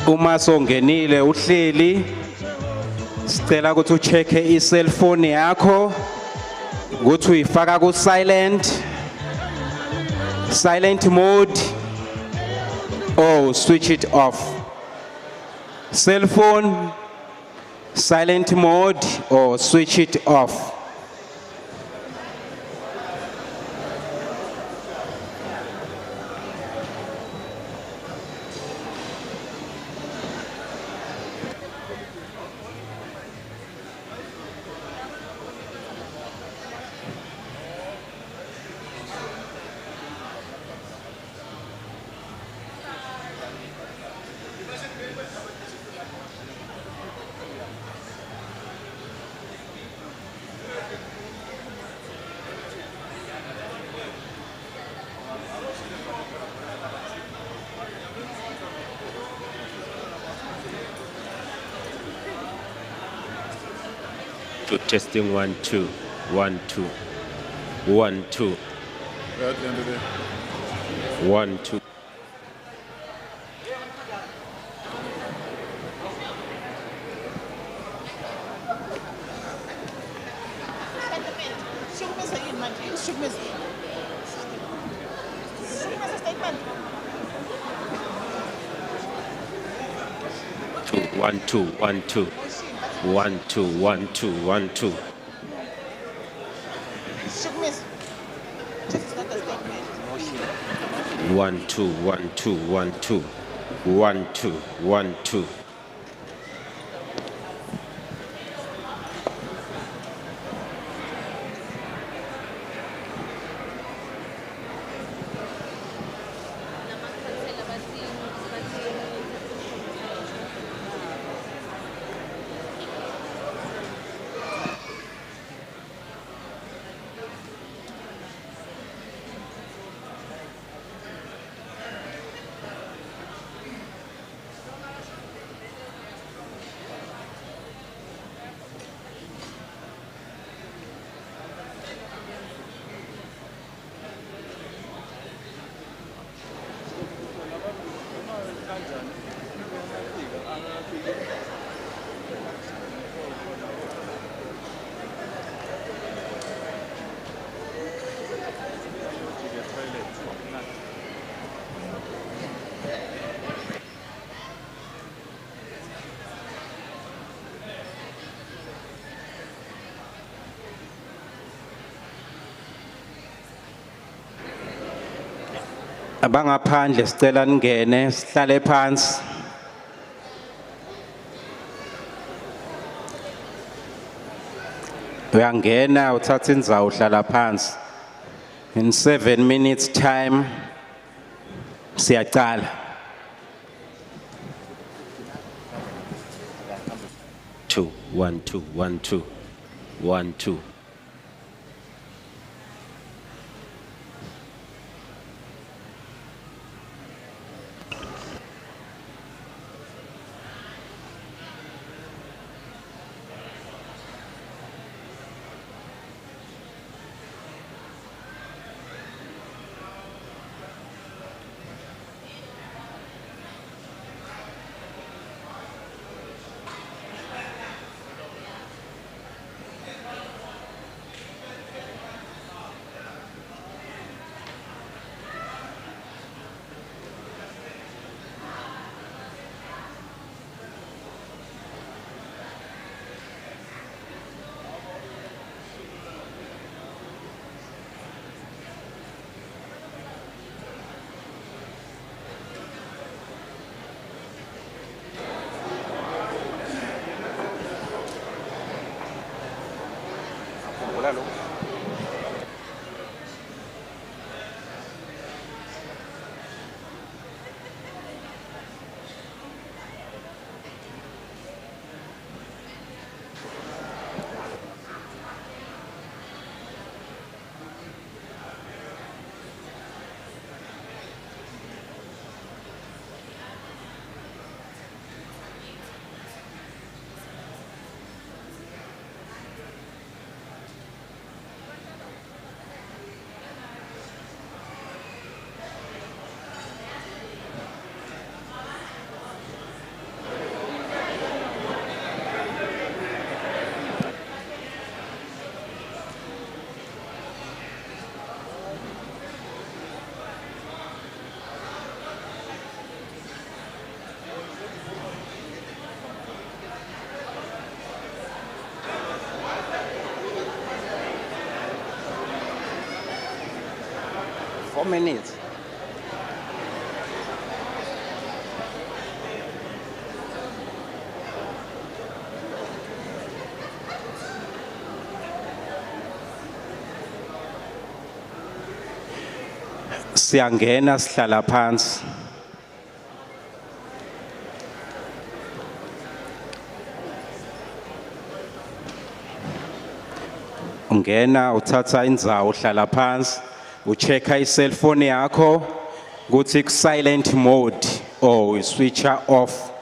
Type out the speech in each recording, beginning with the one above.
Uma songenile uhleli sicela ukuthi ucheck i-cellphone yakho ukuthi uyifaka ku silent mode or switch it off. Cell phone silent mode or switch it off. Testing 1 2 1 2 1 2 1 2. One two one two 1 2 1 2 1 2. One two 1 2 1 2 1 2 1 2. Abangaphandle sicela ningene sihlale phansi. Uyangena uthatha indzawo uhlala phansi. In 7 minutes time siyaqala. 2 1 2 1 2 1 2. minutes. Siyangena sihlala phansi. Ungena uthatha indzawo uhlala phansi, uchecka i-cellphone yakho ukuthi ku-silent mode or switcher off.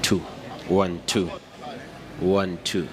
Two, 1 2 1 2.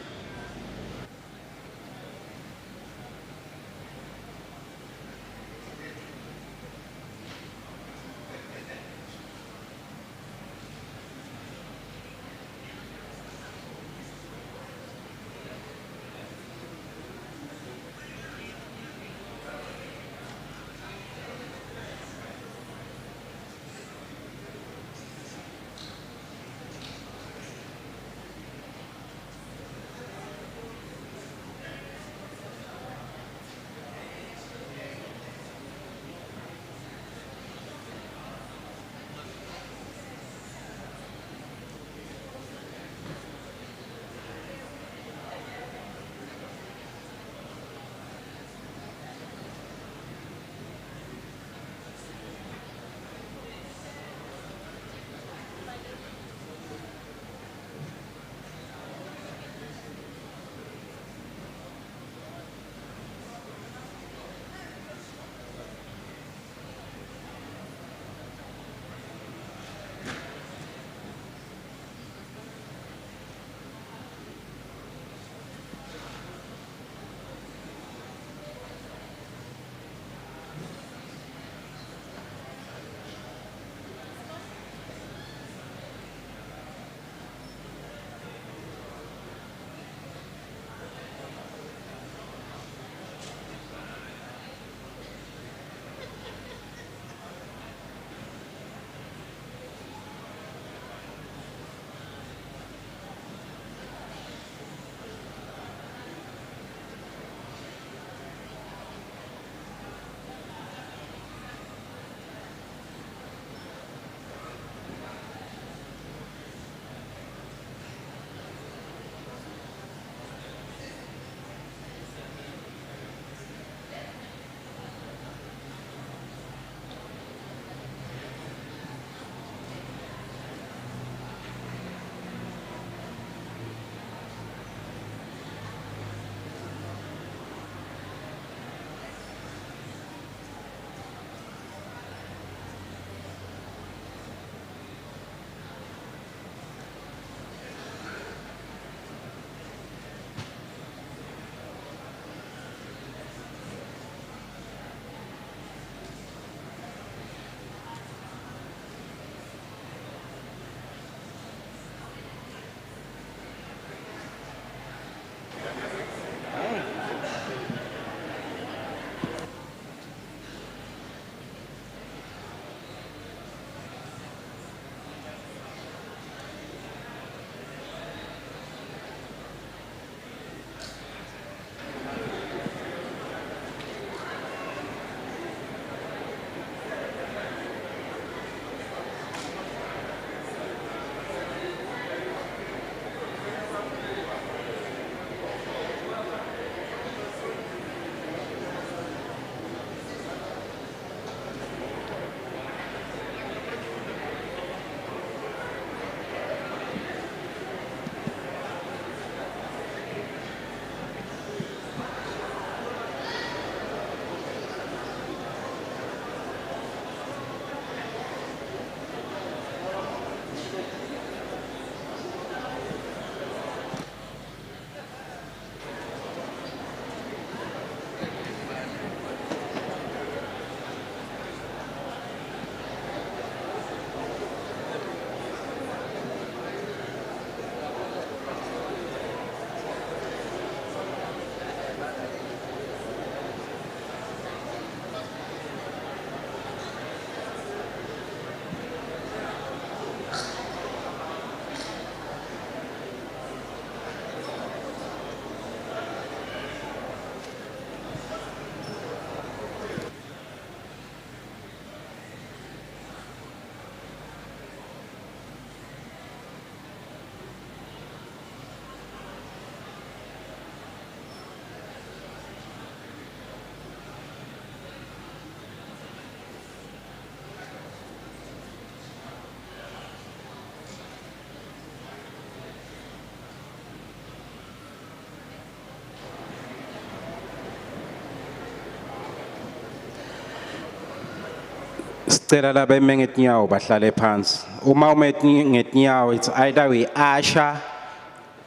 Sicela laba eme ngetinyawo bahlale phansi. Uma ume ngetinyawo, it's either we usher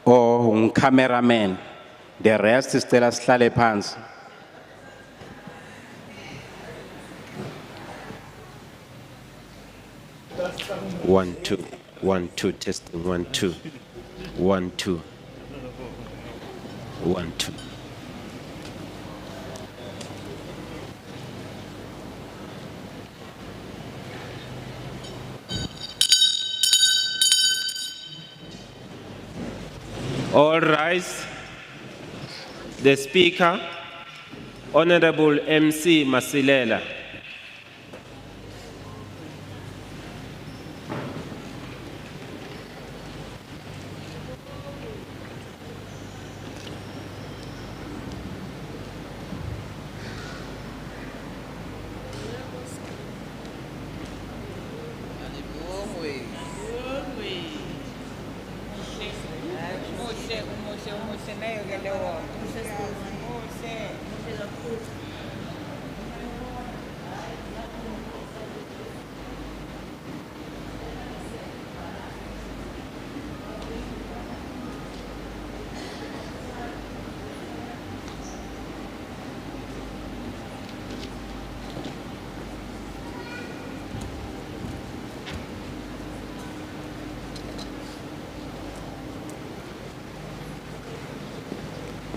or un cameraman. The rest sicela sihlale phansi. One, two, testing, 1, 2, 1, 2, 1, 2. All rise. The Speaker, Honorable MC Masilela.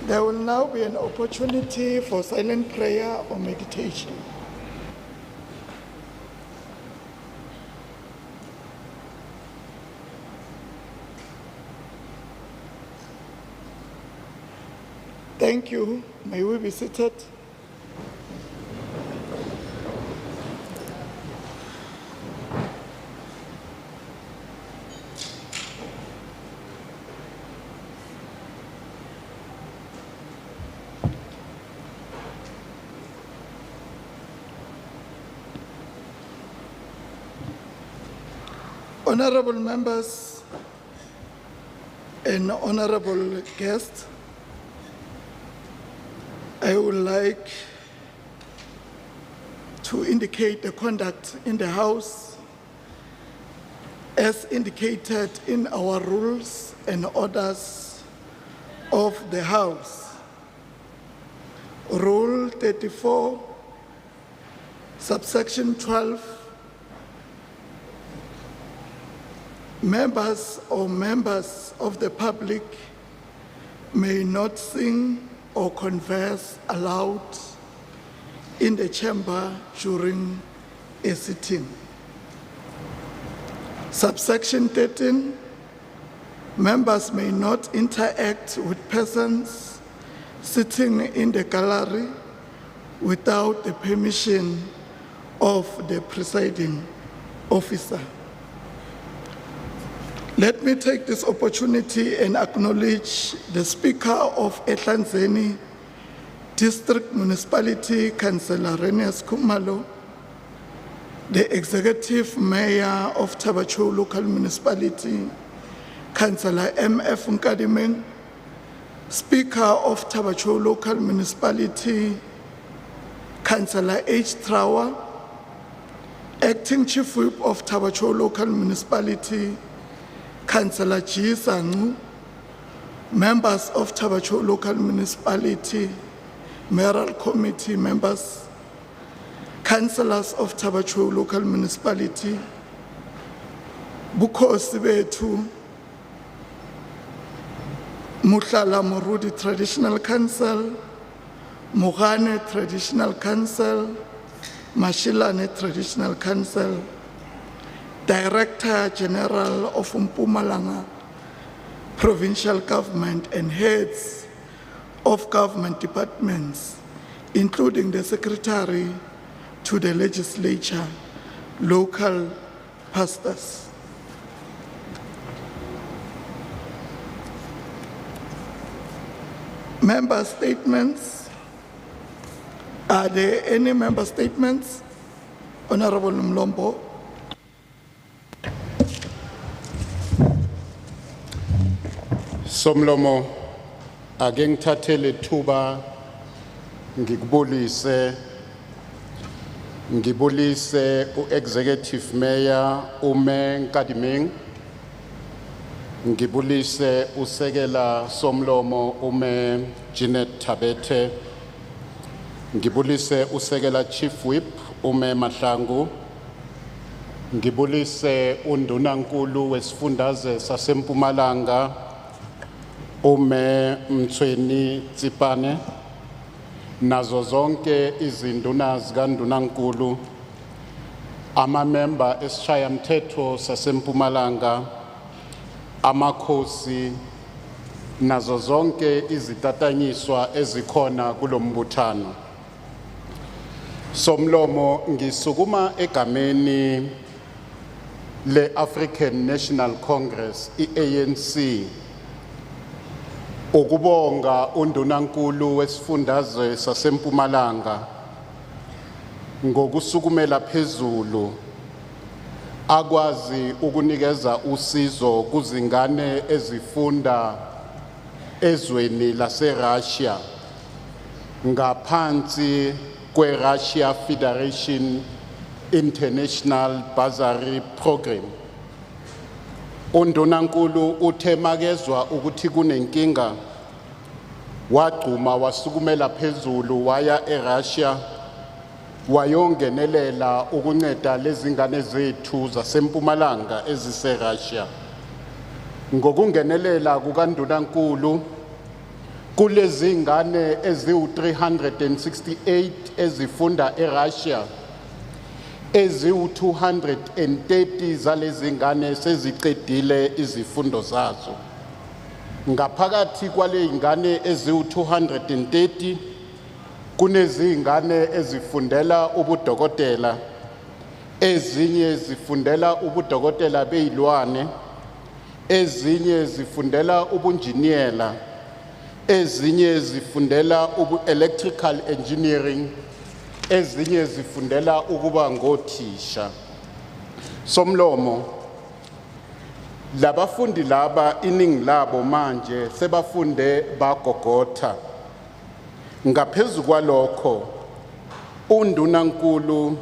There will now be an opportunity for silent prayer or meditation. Thank you. May we be seated? Honorable members and honorable guests, I would like to indicate the conduct in the House as indicated in our rules and orders of the House. Rule 34, subsection 12, members or members of the public may not sing or converse aloud in the chamber during a sitting. Subsection 13, members may not interact with persons sitting in the gallery without the permission of the presiding officer. Let me take this opportunity and acknowledge the Speaker of Ehlanzeni District Municipality, Councillor Renius Kumalo, the Executive Mayor of Tabacho Local Municipality, Councillor M.F. Nkadimeng, Speaker of Tabacho Local Municipality, Councillor H. Trawa, Acting Chief Whip of Tabacho Local Municipality, Councillor G. Sangu, members of Tabacho Local Municipality, Mayoral Committee members, councillors of Tabacho Local Municipality, Bukhosi bethu, Muhlala Morudi Traditional Council, Mogane Traditional Council, Mashilane Traditional Council, Director General of Mpumalanga Provincial Government and heads of government departments, including the Secretary to the Legislature, local pastors. Member statements. Are there any member statements? Honorable Mlombo. Somlomo ake ngithathele ithuba ngikubulise ngibulise u-Executive Mayor uMe Nkadimeng, ngibulise usekela somlomo uMe Jeanette Thabethe, ngibulise usekela Chief Whip uMe Mahlangu, ngibulise undunankulu wesifundazwe saseMpumalanga uMe Mtshweni-Tsipane, nazo zonke izinduna zikaNdunankulu, amamemba esishayamthetho saseMpumalanga, amakhosi, nazo zonke izitatanyiswa ezikhona kulombuthano. Somlomo ngisukuma egameni le-African National Congress, i-ANC, ukubonga undunankulu wesifundazwe saseMpumalanga ngokusukumela phezulu akwazi ukunikeza usizo kuzingane ezifunda ezweni laseRussia ngaphansi kwe-Russia Federation International Bursary Program. Undunankulu uthemakezwa ukuthi kunenkinga, wagcuma wasukumela phezulu waya eRussia wayongenelela ukunceda lezingane zethu zaseMpumalanga eziseRussia. Ngokungenelela kukaNdunankulu kulezi ngane eziwu-368 ezifunda eRussia, eziwu-230 zalezi ngane seziqedile izifundo zazo. Ngaphakathi kwale ngane eziwu-230 kunezingane ezifundela ubudokotela, ezinye zifundela ubudokotela beyilwane, ezinye zifundela ubunjiniyela, ezinye zifundela ubu-electrical engineering, ezinye zifundela ukuba ngothisha. Somlomo, labafundi laba iningi labo manje sebafunde bagogotha. Ngaphezu kwalokho, undunankulu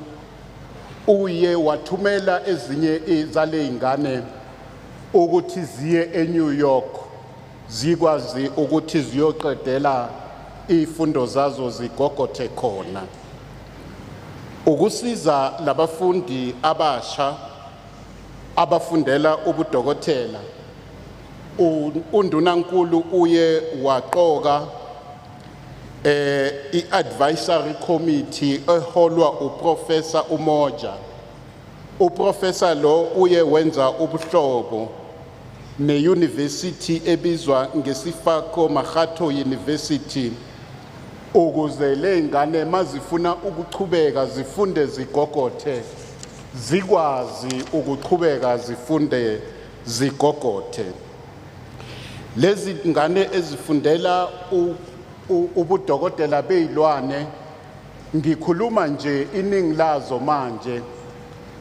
uye wathumela ezinye zale ngane ukuthi ziye eNew York zikwazi ukuthi ziyoqedela izifundo zazo zigogothe khona. Ukusiza labafundi abasha abafundela ubudokotela, undunankulu uye waqoka i-advisory committee eholwa uProfessor Umoja. Uprofessor lo uye wenza ubuhlobo ne-university ebizwa ngesifako Makgatho University ukuze le ngane mazifuna ukuchubeka zifunde zigogothe zikwazi ukuchubeka zifunde zigogothe. Lezi ngane ezifundela ubudokotela beyilwane, ngikhuluma nje iningi lazo manje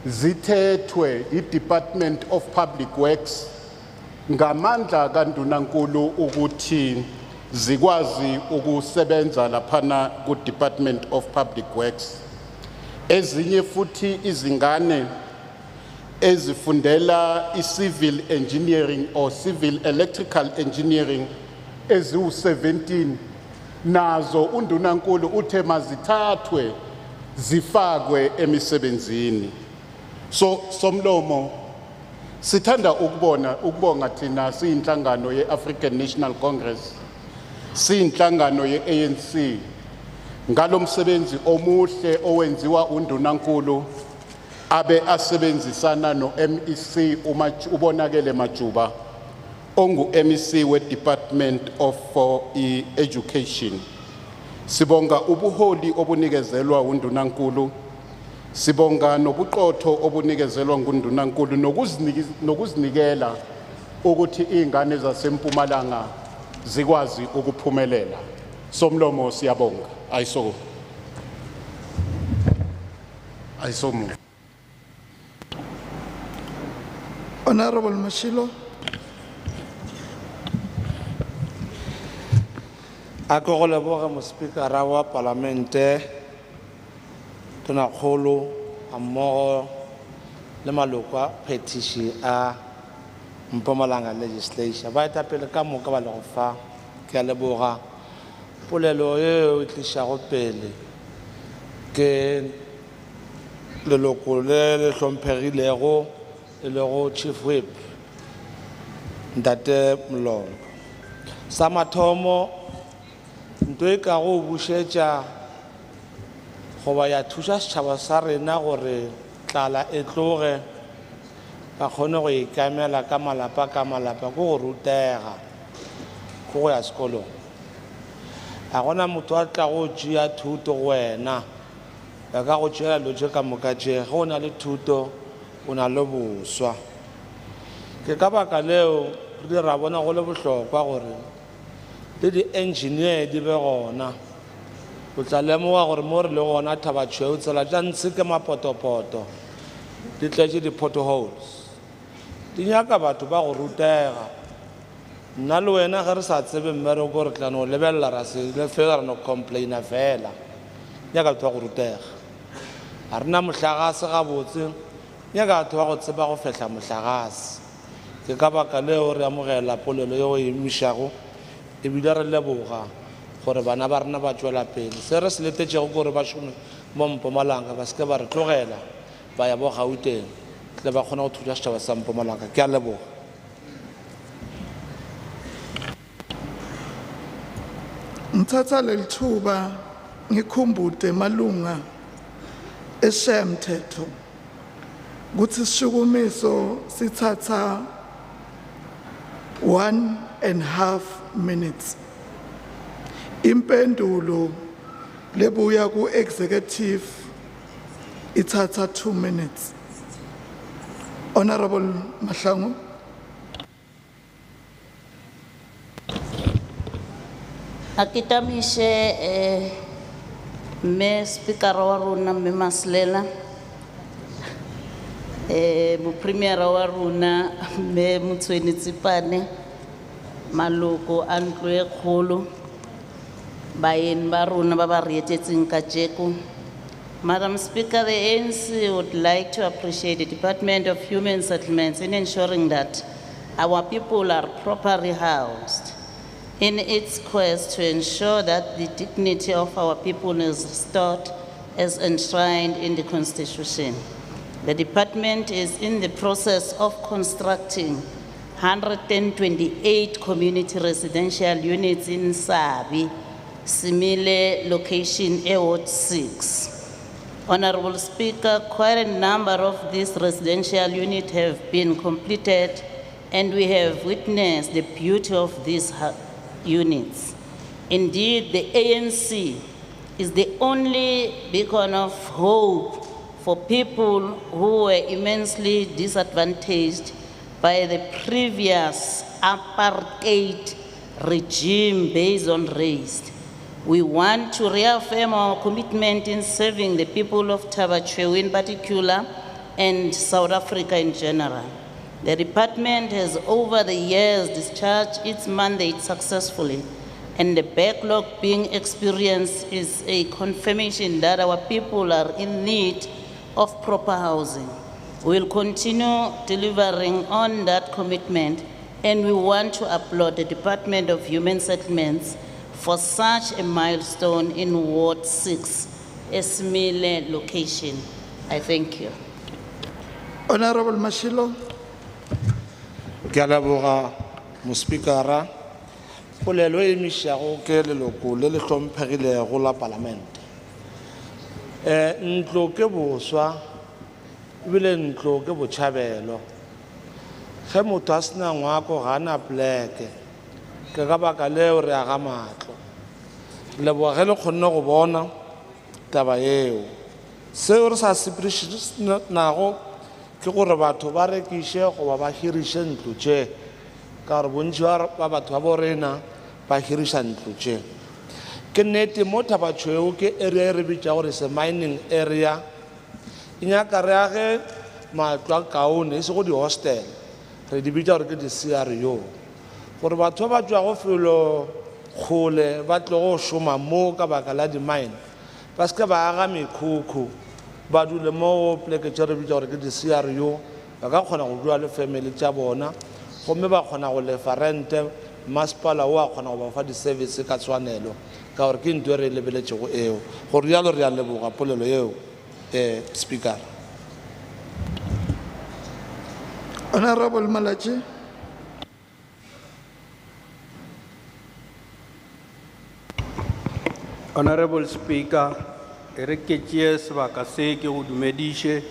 zithethwe i-Department of Public Works ngamandla kaNdunankulu ukuthi zikwazi ukusebenza laphana ku-Department of Public Works. Ezinye futhi izingane ezifundela i-civil engineering or civil electrical engineering eziwu-17 nazo undunankulu uthe mazithathwe zifakwe emisebenzini. So somlomo sithanda ukubonga thina siyinhlangano ye-African National Congress, siyinhlangano ye-ANC ngalomsebenzi omuhle owenziwa undunankulu abe asebenzisana no-MEC ubonakele Majuba ongu-MEC we-Department of Education. Sibonga ubuholi obunikezelwa undunankulu, sibonga nobuqotho obunikezelwa ngundunankulu nokuzinikela ukuthi izingane zaseMpumalanga zikwazi ukuphumelela. Somlomo siyabonga. Ayisomo. Honorable Mashilo. A ko go leboga mo speakera wa parlamente tonakgolo mmogo le maloko a petition a Mpumalanga legislature ba etapele ka moka ba le go fa ke a leboga polelo e tlišago pele ke leloko le le hlomphegilego e lego chief whip Ntate Mlondo sa mathomo nto e ka go bušetša goba ya thuša setšhaba sa rena gore tlala e tloge ba kgone go ikamela ka malapa ko go rutega go ya sekolong a gona motho a tla go tšea thuto go wena ba ka go tšeela lotše ka moka tše ge o na le thuto o na le boswa ke ka baka leo re ra bona go le bohlokwa gore le di-engineer di be gona o tla lemoga gore mo re le gona Thabatšhweu tsela tša ntse ke mapotopoto di tletše di-potholes di nyaka batho ba go rutega nna le wena ge re sa tsebe mmereko re tla no lebelela ra se le fela ra no complaina fela nyaka batho ba go rutega a rena mohlagase gabotse nyaka batho ba go tseba go fehla mohlagase ke ka baka leo re amogela polelo yeo e emišago ebile re leboga gore bana ba rena ba tšwela pele se re se letetšego gore ba šome mo Mpumalanga ba seke ba re tlogela ba ya bo Gauteng tle ba kgona go thuša setšhaba sa Mpumalanga ke a leboga Ngithatha lelithuba ngikhumbute malunga eshamthetho ukuthi ishukumiso sithatha 1.5 minutes impendulo lebuya ku executive ithatha 2 minutes Honorable Mahlangu Akitamishe me speaker wa rona me Maslela mu premier wa rona me Mtshweni-Tsipane maloko a ntlo e kgolo baeng ba rona ba ba reetetseng kajeko Madam Speaker, the ANC would like to appreciate the Department of Human Settlements in ensuring that our people are properly housed in its quest to ensure that the dignity of our people is restored as enshrined in the Constitution. The department is in the process of constructing 128 community residential units in Sabi, Simile location, Ward 6. Honorable Speaker, quite a number of these residential units have been completed, and we have witnessed the beauty of these units. Indeed, the ANC is the only beacon of hope for people who were immensely disadvantaged by the previous apartheid regime based on race. We want to reaffirm our commitment in serving the people of Thabatšhweu in particular and South Africa in general. The department has over the years discharged its mandate successfully, and the backlog being experienced is a confirmation that our people are in need of proper housing. We will continue delivering on that commitment, and we want to applaud the Department of Human Settlements for such a milestone in Ward 6, Esmile location. I thank you. Honorable Mashilo. ke a leboga mospikara polelo e emišago ke leloko le le hlomphegilego la palamente ntlo ke boswa ebile ntlo ke botšhabelo ge motho a sena ngwako ga ana pleke ke ka baka leo re aga matlo leboga ge le kgonne go bona taba eo seo re sa sepirišanago ke gore batho ba rekiše goba ba hiriše ntlo tše ka gore bontši ba batho ba borena ba hiriša ntlo tše ke nnete mo Thabatšhweu ke area e re bitša gore se mining area e nyaka re age matlo a kaone e se go di-hostel re di bitša gore ke di-CRO gore batho ba tšwa go felo kgole ba tlo go šoma mo ka baka la di-mine ba se ke ba aga mekhukhu ba dule mo pleke tše re bitša gore ke di-CRU ba ka kgona go dula le family tša bona gomme ba kgona go lefa rente masepala o a kgona go ba fa di-service ka tshwanelo ka gore ke ntho e re e lebeletšego eo gore rialo re a leboga polelo eo speaker. Honorable Malachi. Honorable Speaker, re ke tšee sebaka se ke go dumediše,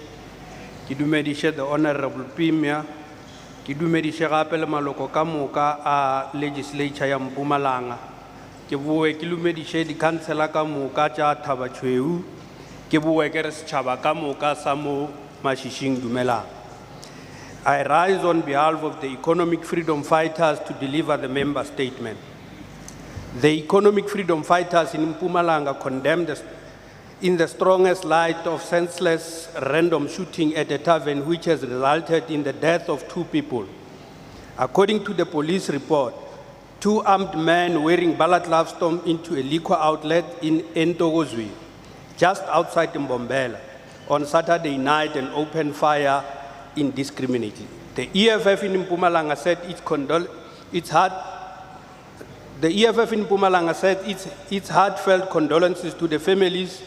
ke dumediše the Honorable Premier, ke dumediše gape le maloko ka moka a legislature ya Mpumalanga, ke boe ke dumediše di-councilor ka moka tša Thaba Tshweu, ke boe ke re setšhaba ka moka sa mo Mašišing dumelang. I rise on behalf of the economic freedom fighters to deliver the member statement. The economic freedom fighters in Mpumalanga condemned in the strongest light of senseless random shooting at a tavern which has resulted in the death of 2 people. According to the police report, 2 armed men wearing balaclavas stormed into a liquor outlet in Entogozwi, just outside Mbombela, on Saturday night and opened fire indiscriminately. The EFF in Mpumalanga said its heartfelt condolences to the families,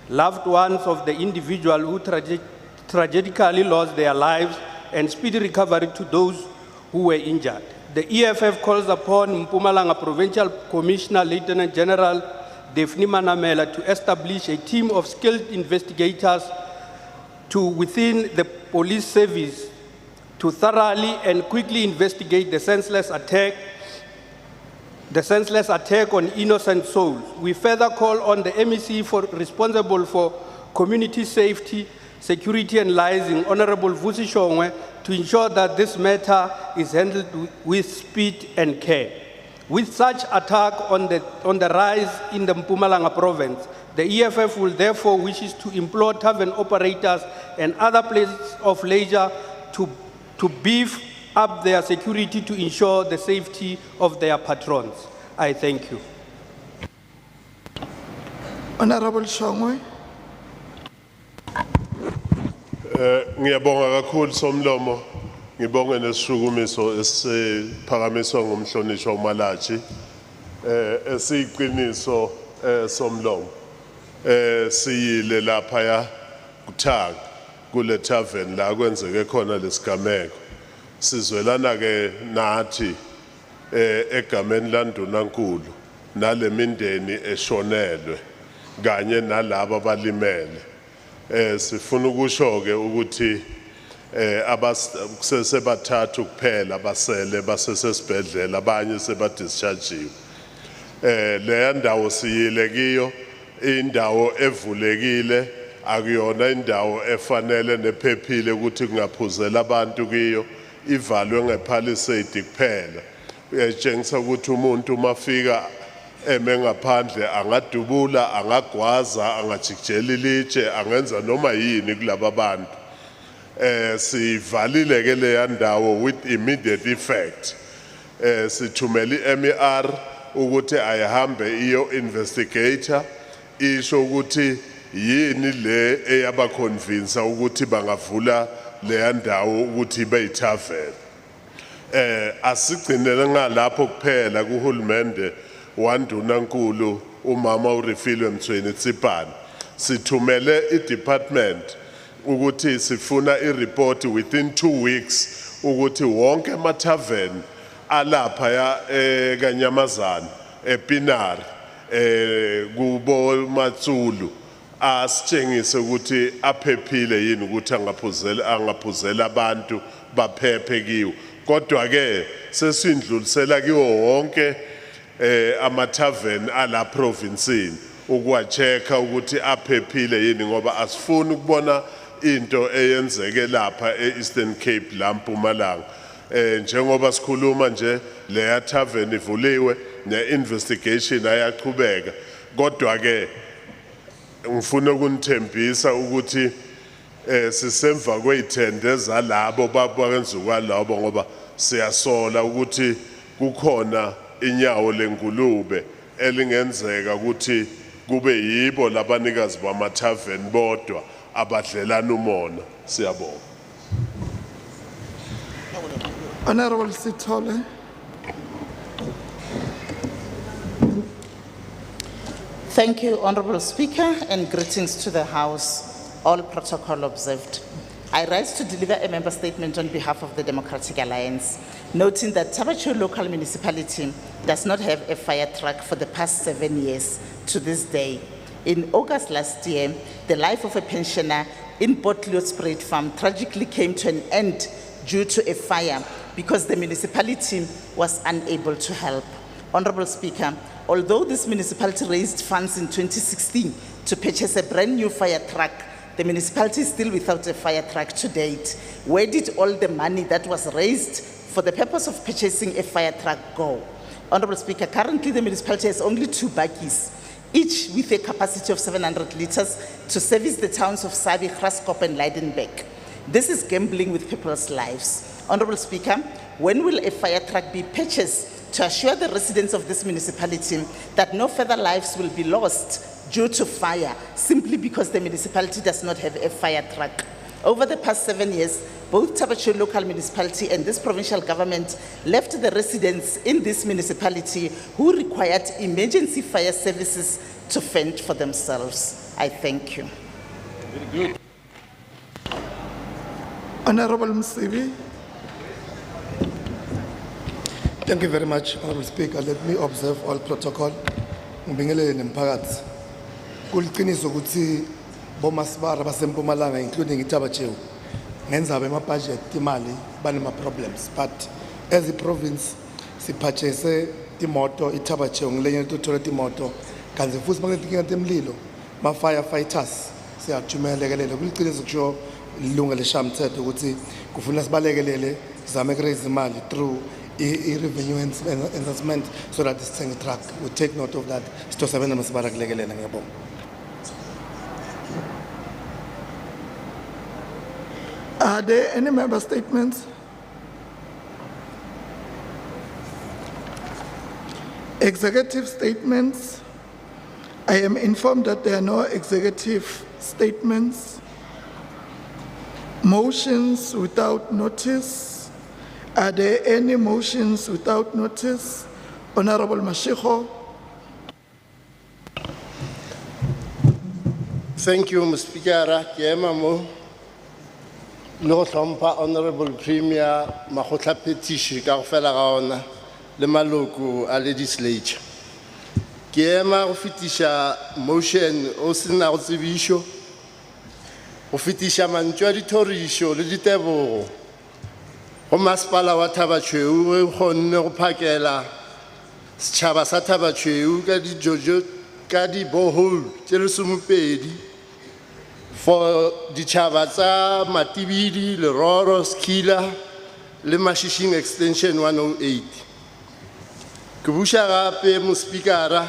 loved ones of the individual who tragically lost their lives, and speedy recovery to those who were injured. The EFF calls upon Mpumalanga Provincial Commissioner Lieutenant General Daphne Manamela to establish a team of skilled investigators within the police service to thoroughly and quickly investigate the senseless attack on innocent souls. We further call on the MEC responsible for community safety, security and liaison, Honorable Vusi Shongwe, to ensure that this matter is handled with speed and care. With such attack on the rise in the Mpumalanga province, the EFF will therefore wishes to implore tavern operators and other places of leisure to beef up their security to ensure the safety of their patrons. I thank you. Honorable Shongwe. Ngiyabonga kakhulu Somlomo, ngibonge nesishukumiso esiphakamiswa ngumhlonishwa uMalachi, esiqiniso Somlomo, siyile lapha ya kuthanga kule tavern la kwenzeke khona lesigameko. Sizwelana ke nathi egameni laNdunankulu nale mindeni eshonelwe kanye nalabo abalimele. Sifuna ukusho ke ukuthi sebathathu kuphela abasele basesibhedlela abanye sebadischargiwe. Le ndawo siyile kiyo indawo evulekile, akuyona indawo efanele nephephile ukuthi kungaphuzela abantu kiyo, ivalwe ngepalisade kuphela. Uyatshengisa ukuthi umuntu mafika ngaphandle angadubula, angagwaza, angajikijela ilitshe, angenza noma yini kulaba bantu. Sivalile ke le ndawo with immediate effect. Sithumela iMER ukuthi ayihambe iyo investigator isho ukuthi yini le eyaba convince ukuthi bangavula le ndawo ukuthi beyithavela. Asigcinele ngalapho kuphela kuhulumende waNdunankulu umama uRefilwe Mtshweni-Tsipane. Sithumele idepartment ukuthi sifuna ireport within 2 weeks ukuthi wonke amathavern alapha ya eKanyamazane, ePinari, kubo Matsulu asitshengise ukuthi aphephile yini ukuthi angaphuzela abantu baphephe kiwo. Kodwa ke sesindlulisela kiwo wonke amathavern ala province ukuwacheka ukuthi aphephile yini, ngoba asifuni ukubona into eyenzeke lapha eEastern Cape la Mpumalanga. Njengoba sikhuluma nje le tavern ivuliwe ne-investigation ayaqhubeka, kodwa ke ngifuna ukunithembisa ukuthi sisemva kweyithende zalabo bakwenza kwalabo, ngoba siyasola ukuthi kukhona inyawo lengulube elingenzeka ukuthi kube yibo labanikazi bamathavern bodwa abadlelana umona. Siyabonga. Honorable Sithole. Thank you, Honorable Speaker, and greetings to the House, all protocol observed. I rise to deliver a member statement on behalf of the Democratic Alliance, noting that Tabacho local municipality does not have a fire truck for the past 7 years to this day. In August last year, the life of a pensioner in Botleo Spruit Farm tragically came to an end due to a fire because the municipality was unable to help. Honorable Speaker, although this municipality raised funds in 2016 to purchase a brand new fire truck, the municipality is still without a fire truck to date. Where did all the money that was raised for the purpose of purchasing a fire truck go? Honorable Speaker, currently the municipality has only 2 bakkies, each with a capacity of 700 liters to service the towns of Sabi, Graskop and Leidenbeck. This is gambling with people's lives. Honorable Speaker, when will a fire truck be purchased to assure the residents of this municipality that no further lives will be lost due to fire, simply because the municipality does not have a fire truck? Over the past 7 years, both Tabacho local municipality and this provincial government left the residents in this municipality who required emergency fire services to fend for themselves. I thank you. Very good. Honorable Msibi. Thank you very much, Honorable Speaker. Let me observe all protocol. Ngibingelele nemphakathi. Kuliqiniso ukuthi bomasipala basempumalanga including iTabachew ngenza bema budget imali banema problems, but as a province sipurchase imoto iTabachew ngilenye lithola imoto kanti futhi makunezinkinga temlilo ma firefighters siyajumelekelele. Kuliqiniso kusho ilunga leshamthetho ukuthi kufuna sibalekelele zame raise imali through revenue enhancement so that this thing truck we take note of that. Sitosabena masibara kulekelela ngiyabonga. Are there any member statements? Executive statements. I am informed that there are no executive statements. Motions without notice. Are there any motions without notice? Honorable Mashiko. Thank you, Mr. Speaker. No hlompha Honorable Premier Makgotla Petition ka go fela ga ona le maloko a legislature. Ke ema go fitisha motion o sena go tsebišo go fitisha mantšwa dithorišo le ditebogo go masepala wa Tabachew go kgonne go phakela setšhaba sa Tabachew ka dijojo ka di borehole tše lesomepedi for ditšhaba tsa Matibidi, Leroro, Skila le Mashishing Extension 108. Ke buša gape mo speakera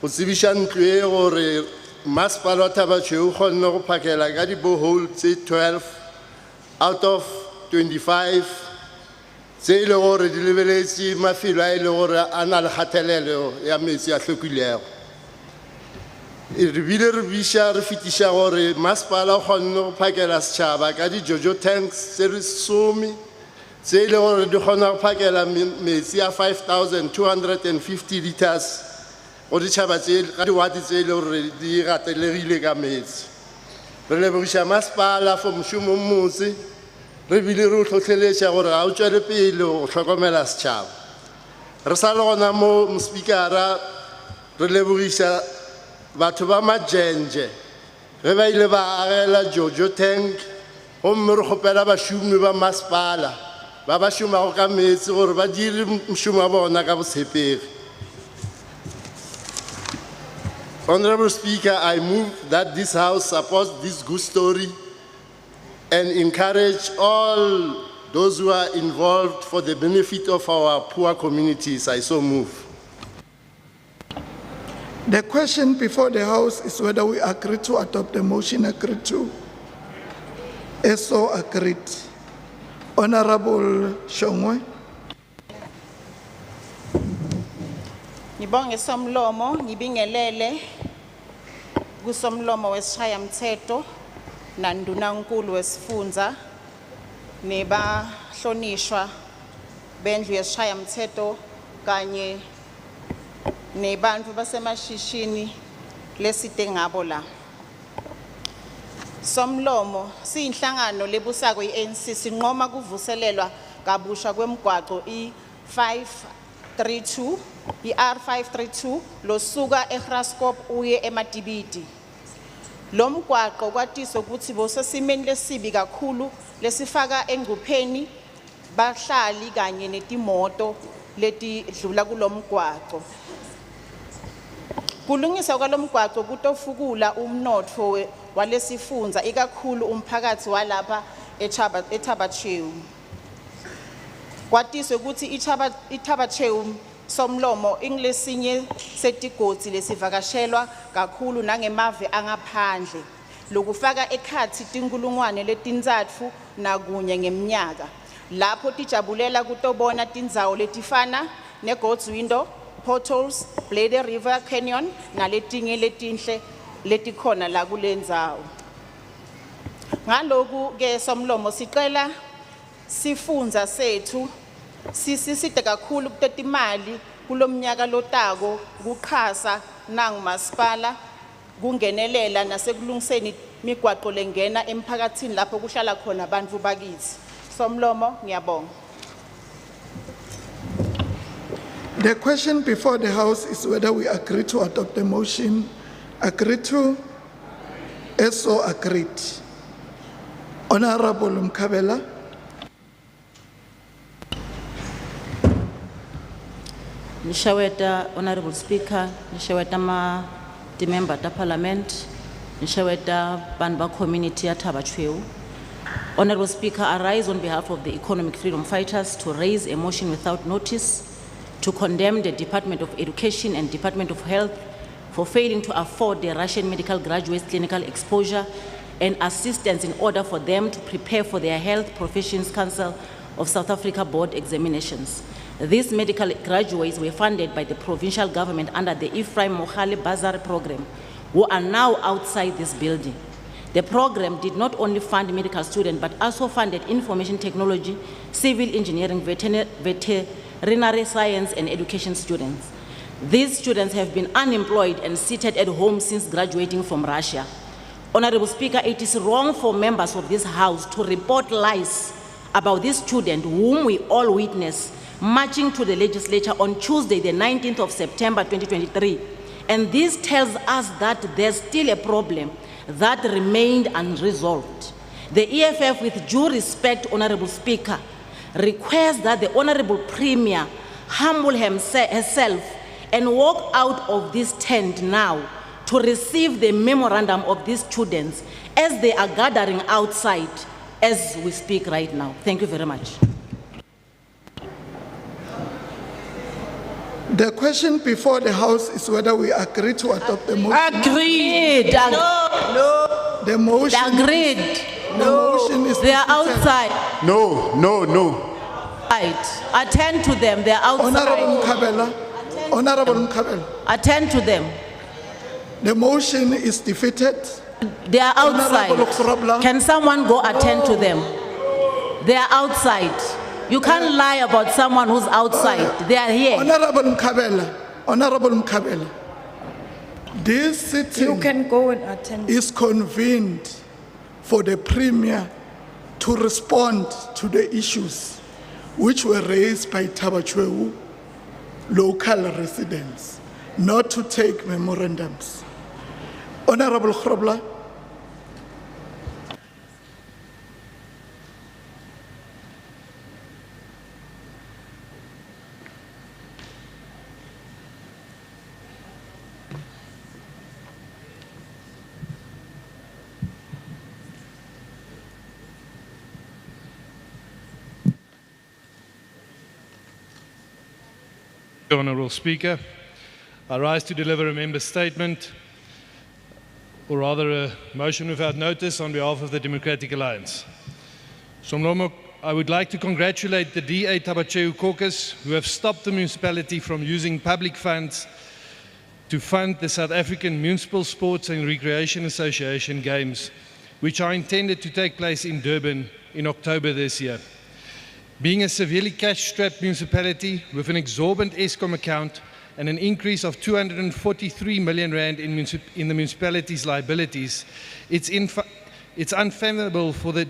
go tsebiša ntlo e gore masepala wa Tabachew o kgonne go phakela ka di borehole tse 12 out of 25 tse e le gore di lebeletše mafelo a e le gore a na le kgatelelo ya metsi a hlwekilego. Re bile re biša re fetiša gore masepala o kgonne go phakela setšhaba ka di-jojo tanks tse re some tse e le gore di kgona go phakela metsi a 5,250 liters go ditšhaba ka diwate tse e le gore di gatelegile ka metsi. Re lebogiša masepala for mošomo mmotse, re bile re o tlhotlheletša gore ga o tšwele pele go hlokomela setšhaba. Re sa le gona mo mospikara re lebogiša batho ba Majenje ge ba ile ba agela jojo tank gomme re kgopela bašomi ba masepala ba ba šomago ka metsi gore ba dire mošomo wa bona ka botshepegi. Honorable Speaker, I move that this House supports this good story and encourage all those who are involved for the benefit of our poor communities. I so move. The question before the House is whether we agree to adopt the motion agreed to. As so agreed. Honorable Shongwe. Ngibonge somlomo, ngibingelele kusomlomo wesishayamthetho nandunankulu wesifundza nebahlonishwa bendlu yesishayamthetho kanye nebantfu basemashishini lesite ngabo la. Somlomo siyinhlangano lebusako i-ANC sinqoma kuvuselelwa kabusha kwemigwaqo i-532 i-R532 losuka eGraskop uye eMadibidi. Lo mgwaqo kwatiswa ukuthi bosesimeni lesibi kakhulu lesifaka engcupheni bahlali kanye netimoto letidlula kulomgwaqo. Kulungiswa kwalomgwaqo kutofukula umnotfo walesifundza ikakhulu umphakathi walapha eThaba Chew. Kwatiswe ukuthi iThaba Chew somlomo inglesinye setigodzi lesivakashelwa kakhulu nangemave angaphandle lokufaka ekhathi tinkulungwane letintsatfu nakunye ngeminyaka lapho tijabulela kutobona tindzawo letifana neGod's Window, Portals, Bladder River Canyon naletinye letinhle letikhona la kulendzawo. Ngaloku ke somlomo sicela sifundza sethu sisisite kakhulu kutetimali kulomnyaka lotako kuqhasa nangumasipala kungenelela nasekulungiseni migwaqo lengena emphakathini lapho kuhlala khona abantu bakithi. Somlomo ngiyabonga. The question before the House is whether we agree to adopt the motion. Agree to? As so agreed. Honorable Mkhabela. Nishaweta, Honorable Speaker, Nishaweta the member of Parliament, Nishaweta Banba community at Thaba Chew. Honorable Speaker, I rise on behalf of the economic freedom fighters to raise a motion without notice to condemn the Department of Education and Department of Health for failing to afford the Russian medical graduates clinical exposure and assistance in order for them to prepare for their Health Professions Council of South Africa board examinations. These medical graduates were funded by the provincial government under the Ephraim Mohale Bazar program, who are now outside this building. The program did not only fund medical students, but also funded information technology, civil engineering, veterinary science, and education students. These students have been unemployed and seated at home since graduating from Russia. Honorable Speaker, it is wrong for members of this House to report lies about this student whom we all witnessed marching to the legislature on Tuesday, the 19th of September 2023. And this tells us that there's still a problem that remained unresolved. The EFF, with due respect, Honorable Speaker, requests that the Honorable Premier humble herself and walk out of this tent now to receive the memorandum of these students as they are gathering outside as we speak right now. Thank you very much. The question before the House is whether we agree to adopt the motion. Agreed. No. The motion. Agreed. The motion is They are defeated. outside. No. Right. Attend to them. They are outside. Honorable Mkhabela. Honorable Mkhabela. Attend to them. The motion is defeated. They are outside. Honorable Krobla. Can someone go attend to them? They are outside. You can't lie about someone who's outside. They are here. Honorable Mkhabela. This sitting You can go and attend. is convened for the Premier to respond to the issues which were raised by Thaba Chew local residents, not to take memorandums. Honorable Krobla. Honourable Speaker, I rise to deliver a member statement, or rather a motion without notice on behalf of the Democratic Alliance. Somlomo, I would like to congratulate the DA Thaba Chew caucus who have stopped the municipality from using public funds to fund the South African Municipal Sports and Recreation Association Games which are intended to take place in Durban in October this year. Being a severely cash-strapped municipality with an exorbitant Eskom account and an increase of 243 million rand in the municipality's liabilities, it's unfathomable that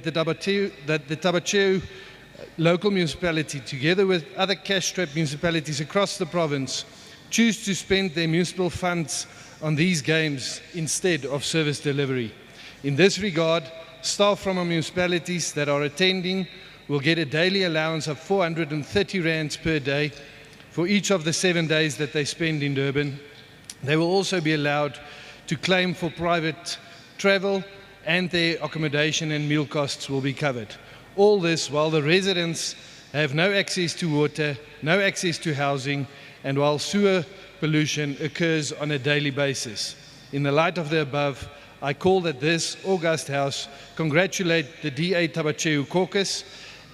the Tabacheu local municipality, together with other cash-strapped municipalities across the province, choose to spend their municipal funds on these games instead of service delivery. In this regard, staff from our municipalities that are attending will get a daily allowance of 430 rands per day for each of the 7 days that they spend in Durban. They will also be allowed to claim for private travel, and their accommodation and meal costs will be covered. All this while the residents have no access to water, no access to housing, and while sewer pollution occurs on a daily basis. In the light of the above, I call that this august House congratulate the DA Tabacheu caucus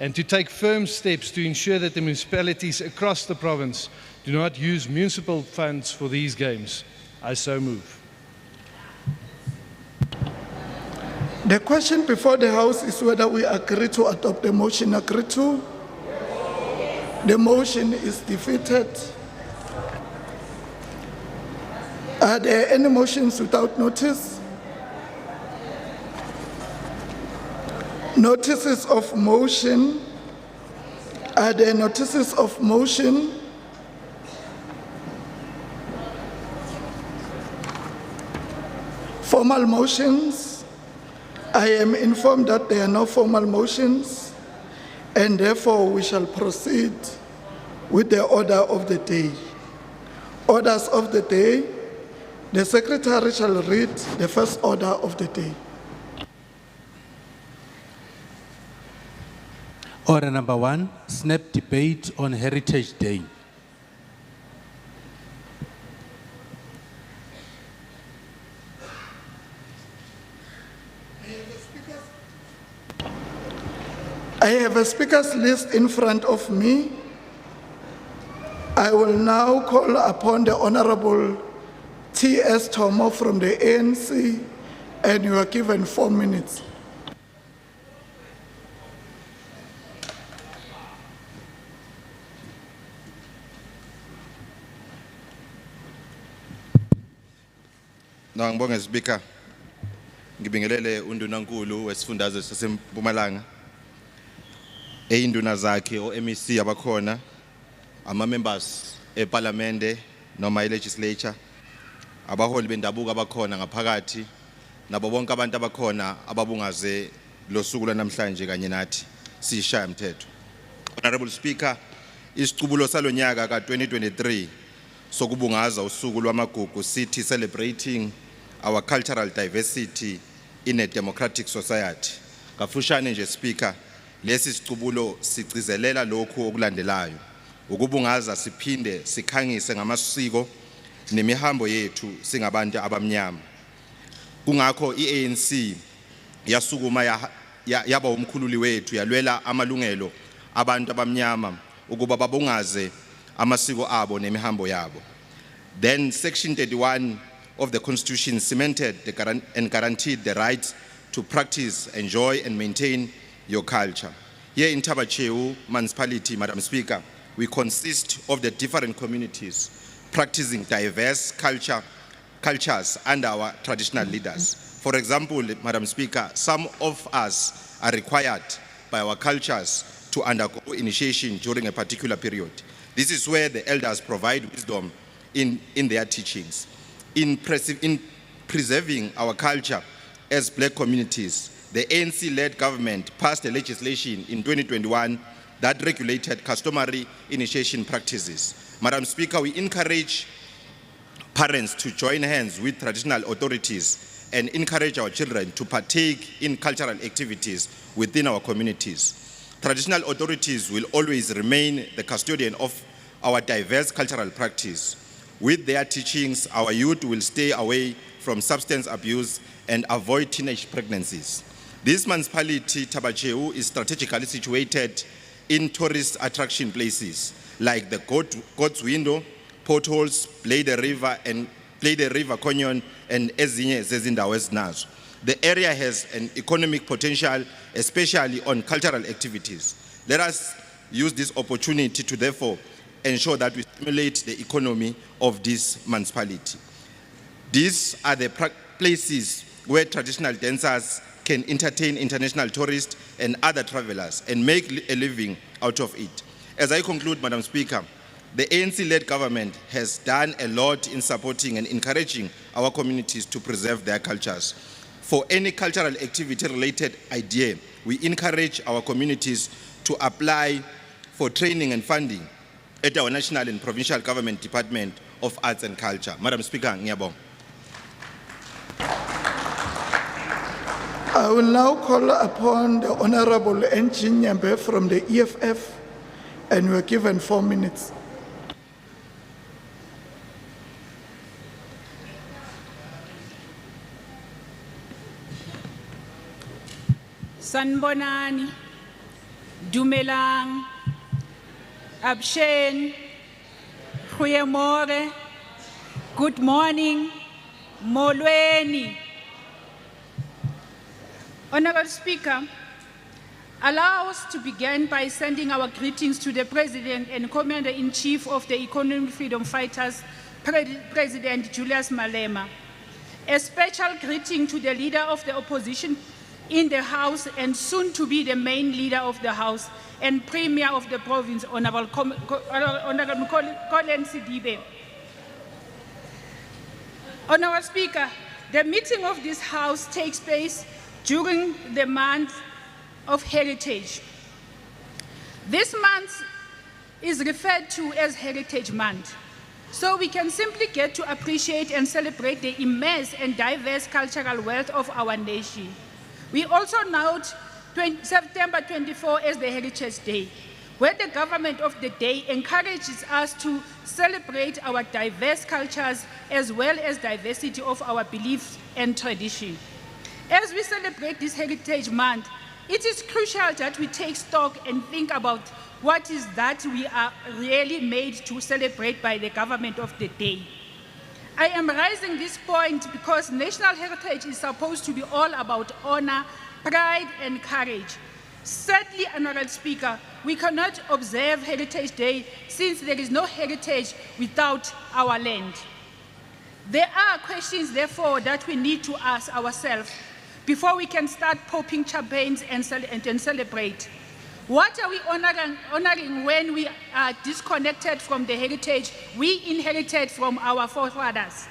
and to take firm steps to ensure that the municipalities across the province do not use municipal funds for these games. I so move. The question before the House is whether we agree to adopt the motion. Agree to? The motion is defeated. Are there any motions without notice? Notices of motion. Are there notices of motion? Formal motions. I am informed that there are no formal motions, and therefore we shall proceed with the order of the day. Orders of the day. The Secretary shall read the first order of the day. Order number 1, snap debate on Heritage Day. I have a speakers list in front of me. I will now call upon the Honorable T.S. Tomo from the ANC, and you are given 4 minutes. Ngibonge Speaker. Ngibingelele undunankulu wesifundazwe saseMpumalanga. Eyinduna zakhe o-MEC abakhona, ama-members eParliament noma i-legislature, abaholi bendabuko abakhona ngaphakathi, nabo bonke abantu abakhona ababungaze lo suku lanamhlanje kanye nathi sishaya umthetho. Honorable Speaker, isicubulo salonyaka ka-2023 sokubungaza usuku lwamagugu sithi celebrating our cultural diversity in a democratic society. Kafushane nje Speaker, lesi sicubulo sigcizelela lokhu okulandelayo. Ukubungaza siphinde sikhangise ngamasiko nemihambo yethu singabantu abamnyama. Kungakho iANC yasukuma yaba umkhululi wethu yalwela amalungelo abantu abamnyama ukuba babungaze amasiko abo nemihambo yabo. Then Section 31 of the Constitution cemented and guaranteed the right to practice, enjoy and maintain your culture. Here in Tabacheu municipality, Madam Speaker, we consist of the different communities practicing diverse cultures and our traditional leaders. For example, Madam Speaker, some of us are required by our cultures to undergo initiation during a particular period. This is where the elders provide wisdom in their teachings. In preserving our culture as black communities, the ANC-led government passed a legislation in 2021 that regulated customary initiation practices. Madam Speaker, we encourage parents to join hands with traditional authorities and encourage our children to partake in cultural activities within our communities. Traditional authorities will always remain the custodian of our diverse cultural practice. With their teachings, our youth will stay away from substance abuse and avoid teenage pregnancies. This municipality, Tabacheu, is strategically situated in tourist attraction places like the God's Window, Potholes, Play the River Canyon, and ezinye zezindawo ezinazo. The area has an economic potential, especially on cultural activities. Let us use this opportunity to therefore ensure that we stimulate the economy of this municipality. These are the places where traditional dancers can entertain international tourists and other travelers and make a living out of it. As I conclude, Madam Speaker, the ANC-led government has done a lot in supporting and encouraging our communities to preserve their cultures. For any cultural activity-related idea, we encourage our communities to apply for training and funding at our national and provincial government Department of Arts and Culture. Madam Speaker, ngiyabonga. I will now call upon the Honorable Engin Nyambe from the EFF, and we are given 4 minutes. Sanbonani, Dumelang, Abshen, Goeiemorgen, good morning, Molweni. Honorable Speaker, allow us to begin by sending our greetings to the President and Commander-in-Chief of the Economic Freedom Fighters, President Julius Malema. A special greeting to the Leader of the Opposition in the House and soon to be the main Leader of the House and Premier of the Province, Honorable Colin Sidibe. Honorable Speaker, the meeting of this House takes place during the month of Heritage. This month is referred to as Heritage Month, so we can simply get to appreciate and celebrate the immense and diverse cultural wealth of our nation. We also note September 24 as the Heritage Day, where the government of the day encourages us to celebrate our diverse cultures as well as diversity of our beliefs and tradition. As we celebrate this Heritage Month, it is crucial that we take stock and think about what is that we are really made to celebrate by the government of the day. I am raising this point because national heritage is supposed to be all about honor, pride, and courage. Sadly, Honorable Speaker, we cannot observe Heritage Day since there is no heritage without our land. There are questions, therefore, that we need to ask ourselves before we can start popping champagnes and celebrate. What are we honoring when we are disconnected from the heritage we inherited from our forefathers?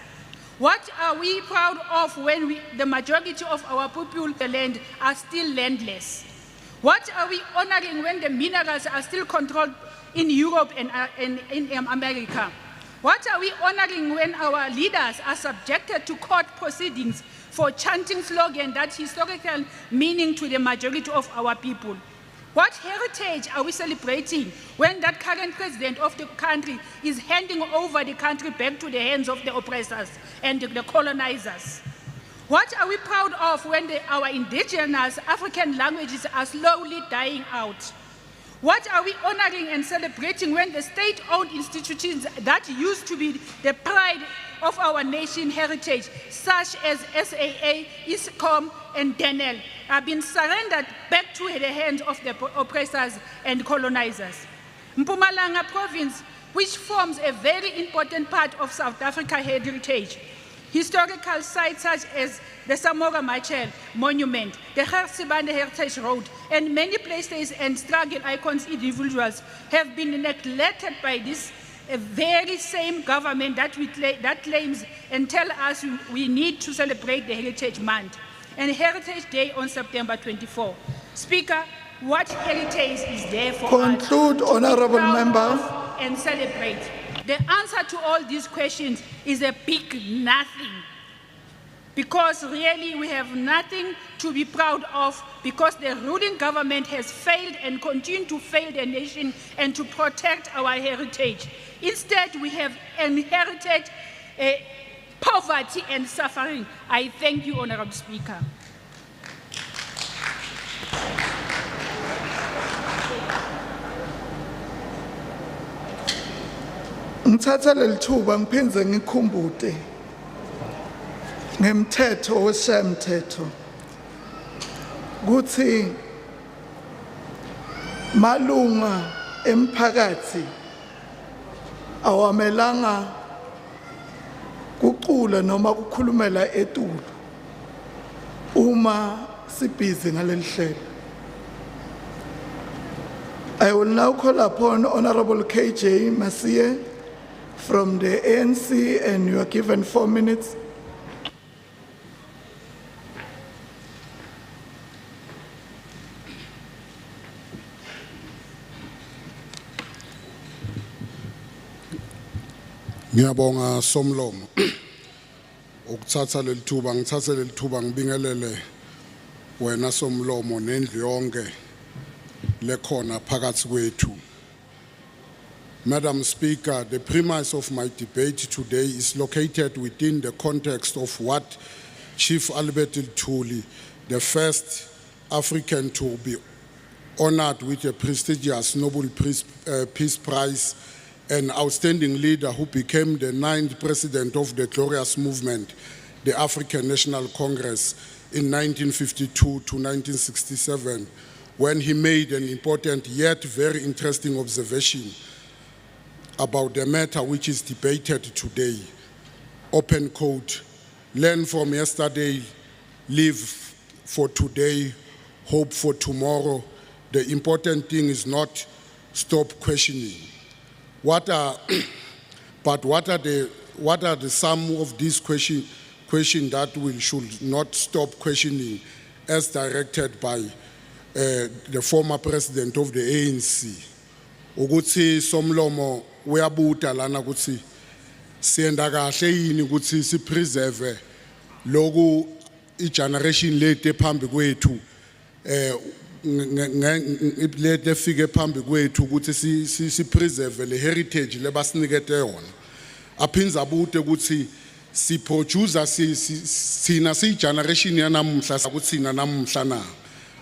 What are we proud of when the majority of our people in the land are still landless? What are we honoring when the minerals are still controlled in Europe and in America? What are we honoring when our leaders are subjected to court proceedings for chanting slogans that historical meaning to the majority of our people? What heritage are we celebrating when that current president of the country is handing over the country back to the hands of the oppressors and the colonizers? What are we proud of when our indigenous African languages are slowly dying out? What are we honoring and celebrating when the state-owned institutions that used to be the pride of our nation heritage, such as SAA, ISCOM, and DENEL, have been surrendered back to the hands of the oppressors and colonizers? Mpumalanga province, which forms a very important part of South Africa heritage, historical sites such as the Samora Machel Monument, the Gersibande Heritage Road, and many places and struggle icons individuals have been neglected by this very same government that claims and tell us we need to celebrate the Heritage Month and Heritage Day on September 24. Speaker, what heritage is there for Conclude, us honorable member. and celebrate? The answer to all these questions is a big nothing. Because really we have nothing to be proud of because the ruling government has failed and continued to fail the nation and to protect our heritage. Instead, we have inherited poverty and suffering. I thank you, Honorable Speaker. Ngithatha leli thuba ngiphindze ngikhumbule ngemthetho weshamthetho kuthi malunga emphakathi awamelanga kucula noma kukhulumela etulo uma sibhizi ngaleli hlelo. I will now call upon Honorable KJ Masie from the ANC, and you are given 4 minutes. Ngiyabonga Somlomo ukuthatha lelithuba ngibingelele wena Somlomo nendlu yonke lekhona phakathi kwethu. Madam Speaker, the premise of my debate today is located within the context of what Chief Albert Ntuli, the first African to be honored with a prestigious Nobel Peace Prize, an outstanding leader who became the 9th president of the glorious movement, the African National Congress, in 1952 to 1967, when he made an important yet very interesting observation about the matter which is debated today. Open quote, learn from yesterday, live for today, hope for tomorrow. The important thing is not stop questioning. What are the sum of these questions that we should not stop questioning, as directed by the former president of the ANC? Ukuthi Somlomo uyabuta lana ukuthi siyenda kahle yini ukuthi si preserve loku I generation late phambi kwethu lete fike phambi kwethu ukuthi si preserve le heritage lebasinikete yona. Aphinza abute ukuthi si producer sina si generation yanamuhla sakuthina namuhla na.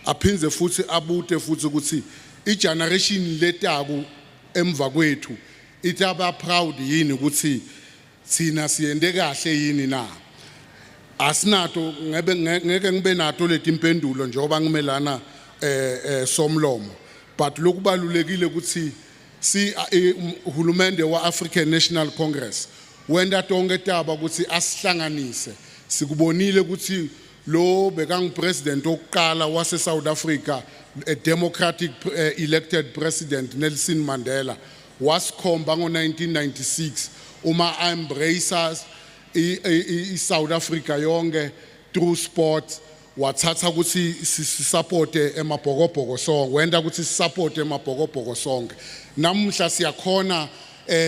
Aphinze futhi abute futhi ukuthi I generation letaku emva kwethu itaba proud yini ukuthi thina siyende kahle yini na. Asinato ngeke ngibe nato leti impendulo njengoba ngimelana Somlomo, but lokubalulekile ukuthi si uhulumende wa African National Congress wenda tonke taba ukuthi asihlanganise. Sikubonile ukuthi lo bekang president oqala wase South Africa, a democratic elected president Nelson Mandela, wasikhomba ngo1996 uma embraces I South Africa yonke through sport. Wathatha ukuthi sisupporte emabhokobhoko sonke, wenda ukuthi sisupporte emabhokobhoko sonke. Namuhla siyakhona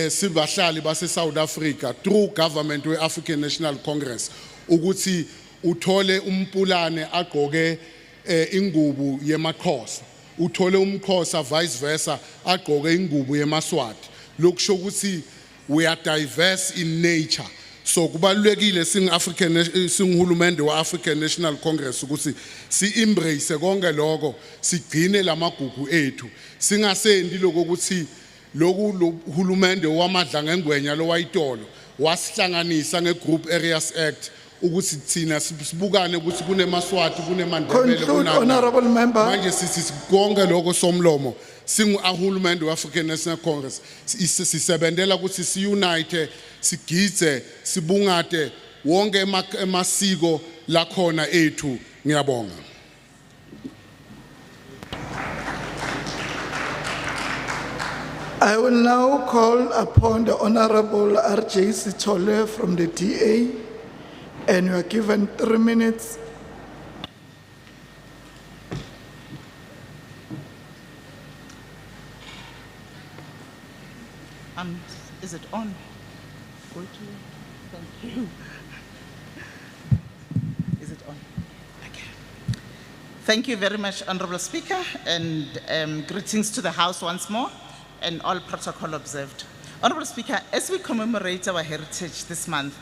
sibahlali base South Africa through government we African National Congress ukuthi uthole umpulane agqoke ingubo yemakhosa, uthole umkhosa vice versa agqoke ingubo yemaswati. Lokusho ukuthi we are diverse in nature. So kubalulekile singihulumende wa African National Congress ukuthi si embrace konke lokho, sigcine lamagugu ethu, singasendi lokho ukuthi loku hulumende wamadla ngengwenya lo wayitolo wasihlanganisa ngeGroup Areas Act ukuthi thina sibukane ukuthi kunemaswati kunemandebele kunani. Manje sithi konke lokho Somlomo singuhulumende wa African National Congress sisebenzela ukuthi si unite, sigidze, sibungate wonke emasiko lakhona ethu. Ngiyabonga. I will now call upon the Honorable RJ Sithole from the DA, and you are given 3 minutes. Is it on? Thank you. Is it on? Okay. Thank you very much, Honorable Speaker, and greetings to the House once more, and all protocol observed. Honorable Speaker, as we commemorate our heritage this month,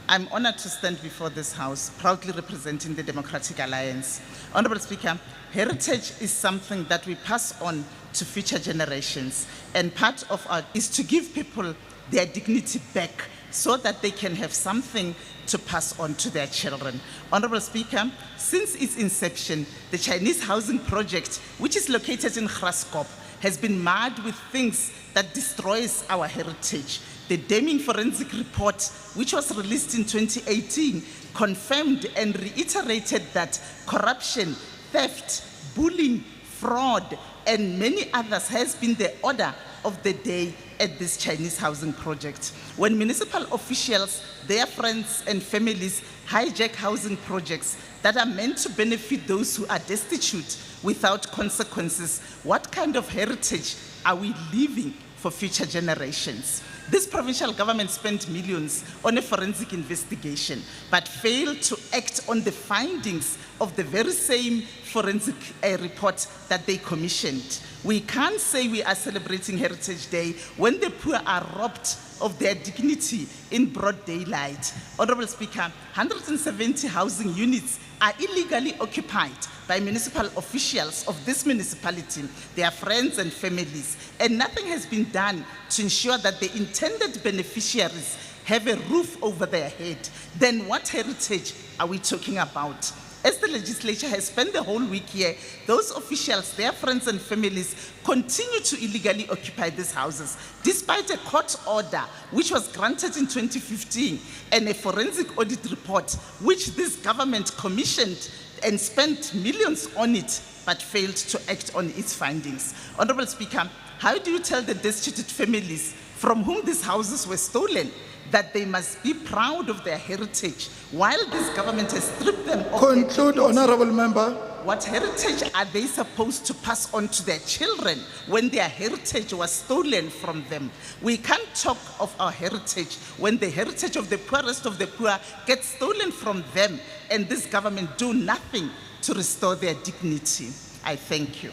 I'm honored to stand before this House, proudly representing the Democratic Alliance. Honorable Speaker, heritage is something that we pass on to future generations, and part of our is to give people their dignity back so that they can have something to pass on to their children. Honorable Speaker, since its inception, the Chinese housing project, which is located in Graskop, has been marred with things that destroys our heritage. The Deming forensic report, which was released in 2018, confirmed and reiterated that corruption, theft, bullying, fraud, and many others has been the order of the day at this Chinese housing project. When municipal officials, their friends and families hijack housing projects that are meant to benefit those who are destitute without consequences, what kind of heritage are we leaving for future generations? This provincial government spent millions on a forensic investigation, but failed to act on the findings of the very same forensic report that they commissioned. We can't say we are celebrating Heritage Day when the poor are robbed of their dignity in broad daylight. Honorable Speaker, 170 housing units are illegally occupied by municipal officials of this municipality, their friends and families, and nothing has been done to ensure that the intended beneficiaries have a roof over their head. Then what heritage are we talking about? As the legislature has spent the whole week here, those officials, their friends and families continue to illegally occupy these houses, despite a court order which was granted in 2015 and a forensic audit report which this government commissioned and spent millions on it, but failed to act on its findings. Honorable Speaker, how do you tell the destitute families from whom these houses were stolen that they must be proud of their heritage while this government has stripped them of their dignity? Conclude, Honorable Member. What heritage are they supposed to pass on to their children when their heritage was stolen from them? We can't talk of our heritage when the heritage of the poorest of the poor gets stolen from them and this government do nothing to restore their dignity. I thank you.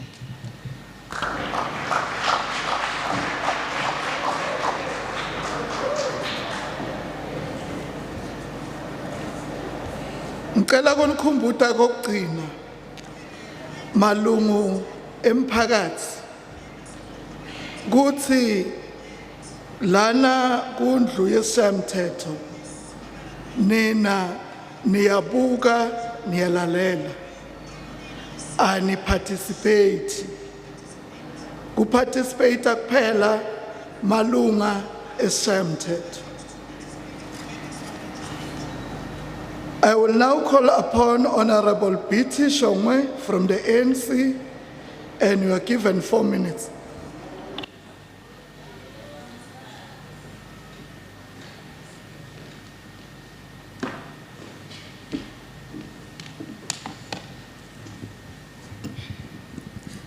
Ngicela kunikhumbuza kokugcina malungu emphakathi kuthi lana kundlu yesamthetho nina niyabuka niyalalela ani participate kuparticipate kuphela malunga esamthetho. I will now call upon Honorable B.T. Shongwe from the ANC, and you are given 4 minutes.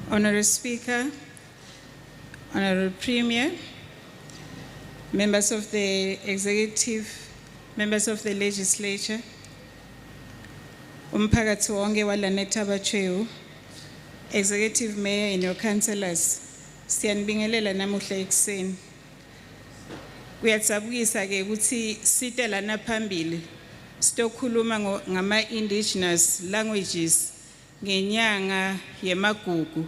Honorable Speaker, Honorable Premier, members of the executive, members of the legislature, umphakathi wonke waLaNethabatshewu, executive mayor and your councillors, siyanibingelela namuhla ekuseni. Kuyajabulisa ke ukuthi site lana phambili sitokhuluma ngama-indigenous languages ngenyanga yemagugu,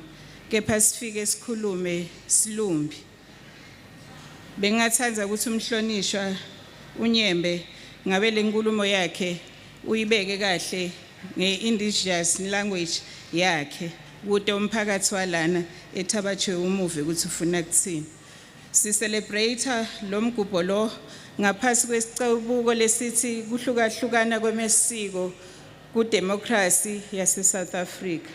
kepha sifike sikhulume silumbi. Bengathanda ukuthi umhlonishwa uNyembe ngabe lenkulumo yakhe uyibeke kahle nge-indigenous language yakhe kude umphakathi walana eThabatshewu umuve ukuthi ufuna kuthini. Si celebrate lo mgubho lo ngaphasi kwesicebuko lesithi kuhlukahlukana kwemesiko ku democracy yase South Africa.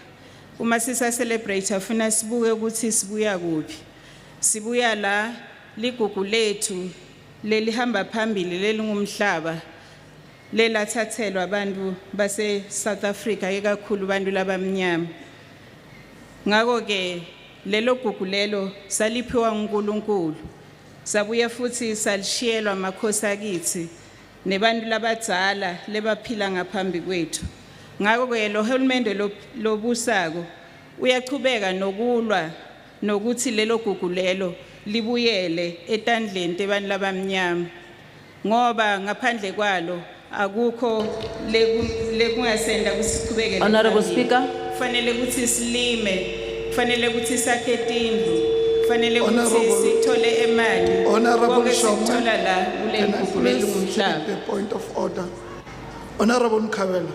Uma sisa celebrate afuna sibuke ukuthi sibuya kuphi. Sibuya la ligugu lethu lelihamba phambili lelingumhlaba lelathathelwa abantu base South Africa ikakhulu abantu labamnyama. Ngako ke lelo gugu lelo saliphiwa uNkulunkulu, sabuya futhi salishiyelwa amakhosi akithi nebantu labadzala lebaphila ngaphambi kwethu. Ngako ke lo hulumende lobusako uyachubeka nokulwa nokuthi lelo gugu lelo libuyele etandleni tebantu labamnyama, ngoba ngaphandle kwalo akukho lekungasenda kusichubeke. Honorable Speaker, kufanele ukuthi silime, kufanele ukuthi sakhe tindlu, kufanele ukuthi Honorable- sithole imali Honorable konke Shongwe, sikuthola la kule can I nkukhu please lelingumhlaba. take the point of order? Honorable Mkhabela,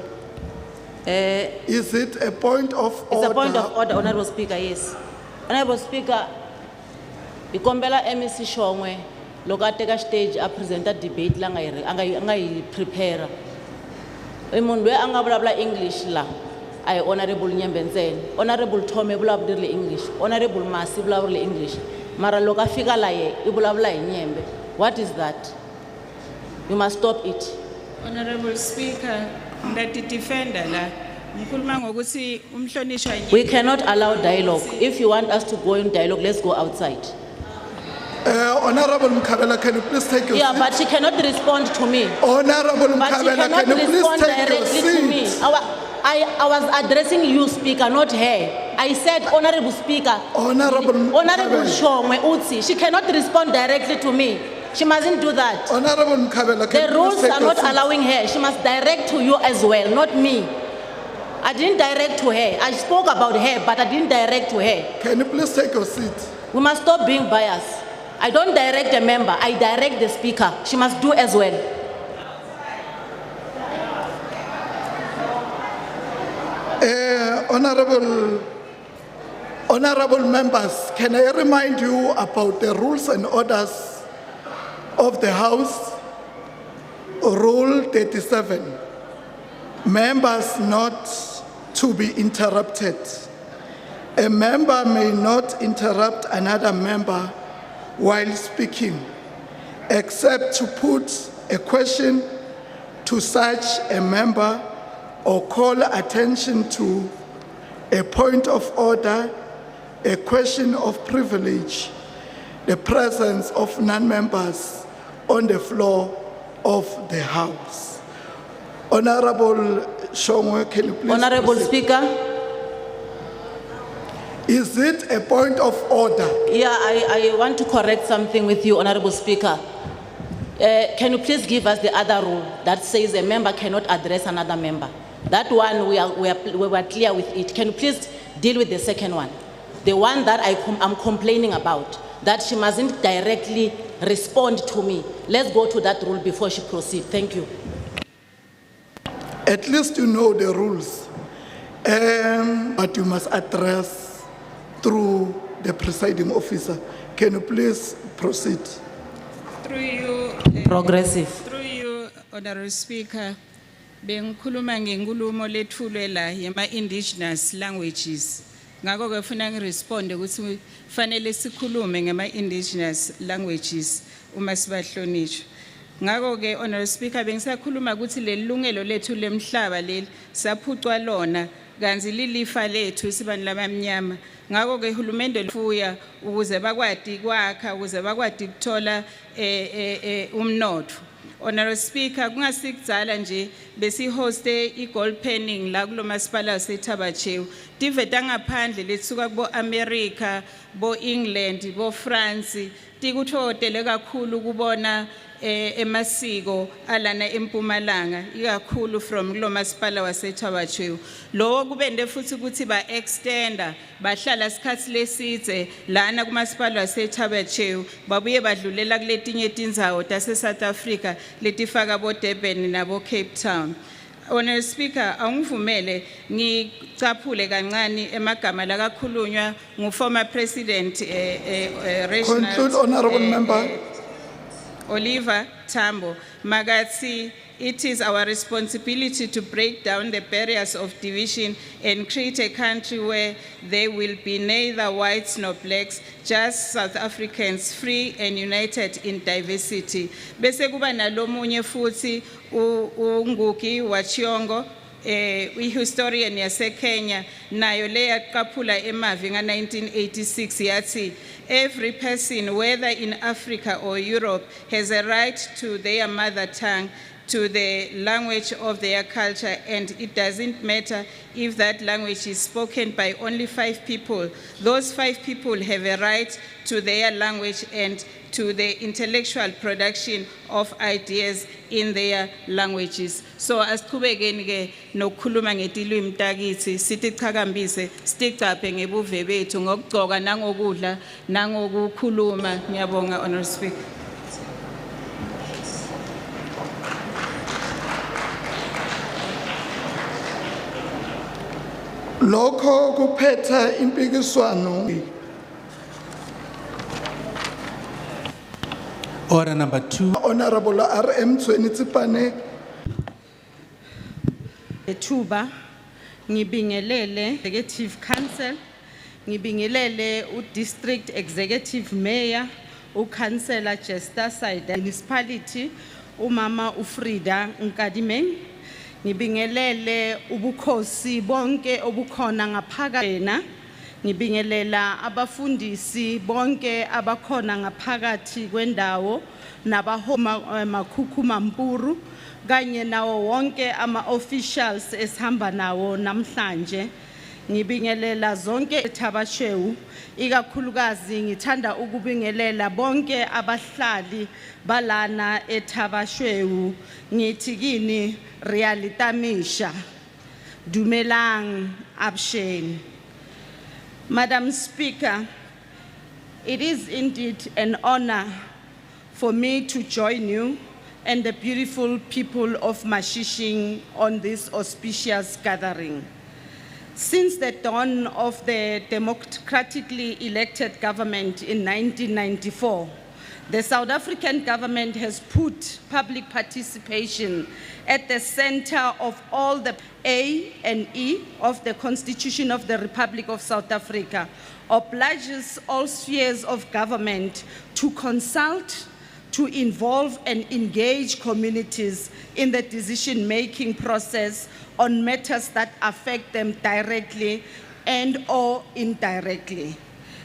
is it a point of It's order? a point of order, Honorable Speaker, yes. Honorable Speaker, ikombela MEC Shongwe loko a teka stage a presenta debate la nga yi prepare. I munhu loyi a nga vulavula English la a hi Honorable Nyembe ntsena. Honorable Thome vulavurile English, Honorable Masi vulavurile English. Mara loko a fika la ye I vulavula hi Nyembe. What is that? You must stop it. Honorable Speaker, ndati defender la. Ngikhuluma ngokuthi umhlonishwa We cannot allow dialogue. If you want us to go in dialogue, let's go outside. Honorable Mkhabela, can you please take your Yeah, seat? but she cannot respond to me. Honorable But she Mkhabela, cannot can you please respond take your directly to me. seat? I was addressing you, Speaker, not her. I said, Honorable Speaker, Honorable Shongwe Utsi, she cannot respond directly to me. She mustn't do that. Honorable Mkhabela, can The you rules please take are your not seat? allowing her. She must direct to you as well, not me. I didn't direct to her. I spoke about her, but I didn't direct to her. Can you please take your seat? We must stop being biased. I don't direct a member, I direct the Speaker. She must do as well. Honorable members, can I remind you about the rules and orders of the House? Rule 37. Members not to be interrupted. A member may not interrupt another member while speaking, except to put a question to such a member or call attention to a point of order, a question of privilege, the presence of non-members on the floor of the House. Honorable Shongwe, can you please Honorable proceed? Speaker. Is it a point of order? Yeah, I want to correct something with you, Honorable Speaker. Can you please give us the other rule that says a member cannot address another member? That one, we were clear with it. Can you please deal with the second one? The one that I'm complaining about, that she mustn't directly respond to me. Let's go to that rule before she proceeds. Thank you. At least you know the rules, but you must address through the presiding officer. Can you please proceed? Through you, Progressive. Through you, Honorable Speaker, bengikhuluma ngenkulumo lethulwe la yema indigenous languages. Ngakho ke ufuna ngiresponde ukuthi fanele sikhulume ngema indigenous languages uma sibahlonishwa. Ngakho ke Honorable Speaker bengisakhuluma ukuthi lelungelo lethu lemhlaba leli saphucwa lona kanzi lilifa lethu sibani labamnyama. Ngakho ke uhulumende lufuya ukuze bakwadi kwakha ukuze bakwadi ukuthola umnotho. Honorable Speaker, kungasikudzala nje besihoste i-gold panning la kulo masipala waseThabachewu. Tiveta ngaphandle letsuka kubo America, bo England, bo France, tikuthotele kakhulu kubona emasiko alana eMpumalanga, ikakhulu from kulo masipala waseThabachewu. Lo kubende futhi ukuthi ba extender bahlala isikhathi lesidze lana kumasipala waseThabachewu babuye badlulela kuletinye tindzawo tase South Africa letifaka bo Durban nabo Cape Town. Honorable Speaker, angivumele ngicaphule kancane emagama la kakhulunywa ngu-former President Conclude, Honorable Member. Oliver Tambo Magati, it is our responsibility to break down the barriers of division and create a country where there will be neither whites nor blacks, just South Africans, free and united in diversity. Bese kuba nalomunye futhi uNguki Wachiongo, historian yase Kenya, nayo le yaqaphula emavi nga 1986 yathi every person, whether in Africa or Europe, has a right to their mother tongue, to the language of their culture, and it doesn't matter if that language is spoken by only 5 people. Those 5 people have a right to their language and to the intellectual production of ideas in their languages. So asiqhubekeni ke nokukhuluma ngetilwimi takithi sithi qhakambise siticaphe ngebuve bethu ngokugcoka nangokudla nangokukhuluma. Ngiyabonga, Honorable Speaker. Lokho kuphetha impikiswano. Order number 2. Honorable RM Mtshweni-Tsipane. Ethuba ngibingelele Executive Council, ngibingelele District Executive Mayor, uCouncillor Chester Side Municipality, umama uFrida Nkadimeng. Ngibingelele ubukhosi bonke obukhona ngaphakathi. Ngibingelela abafundisi bonke abakhona ngaphakathi kwendawo nabahoma makhukhu mampuru kanye nawo wonke ama-officials esihamba nawo namhlanje. Ngibingelela zonke eThabashewu, ikakhulukazi ngithanda ukubingelela bonke abahlali balana eThabashewu. Ngithi kini Realitamisha, Dumelang, Absheni. Madam Speaker, it is indeed an honor for me to join you and the beautiful people of Mashishing on this auspicious gathering. Since the dawn of the democratically elected government in 1994, the South African government has put public participation at the center of all the A and E of the Constitution of the Republic of South Africa, obliges all spheres of government to consult, to involve and engage communities in the decision-making process on matters that affect them directly and or indirectly.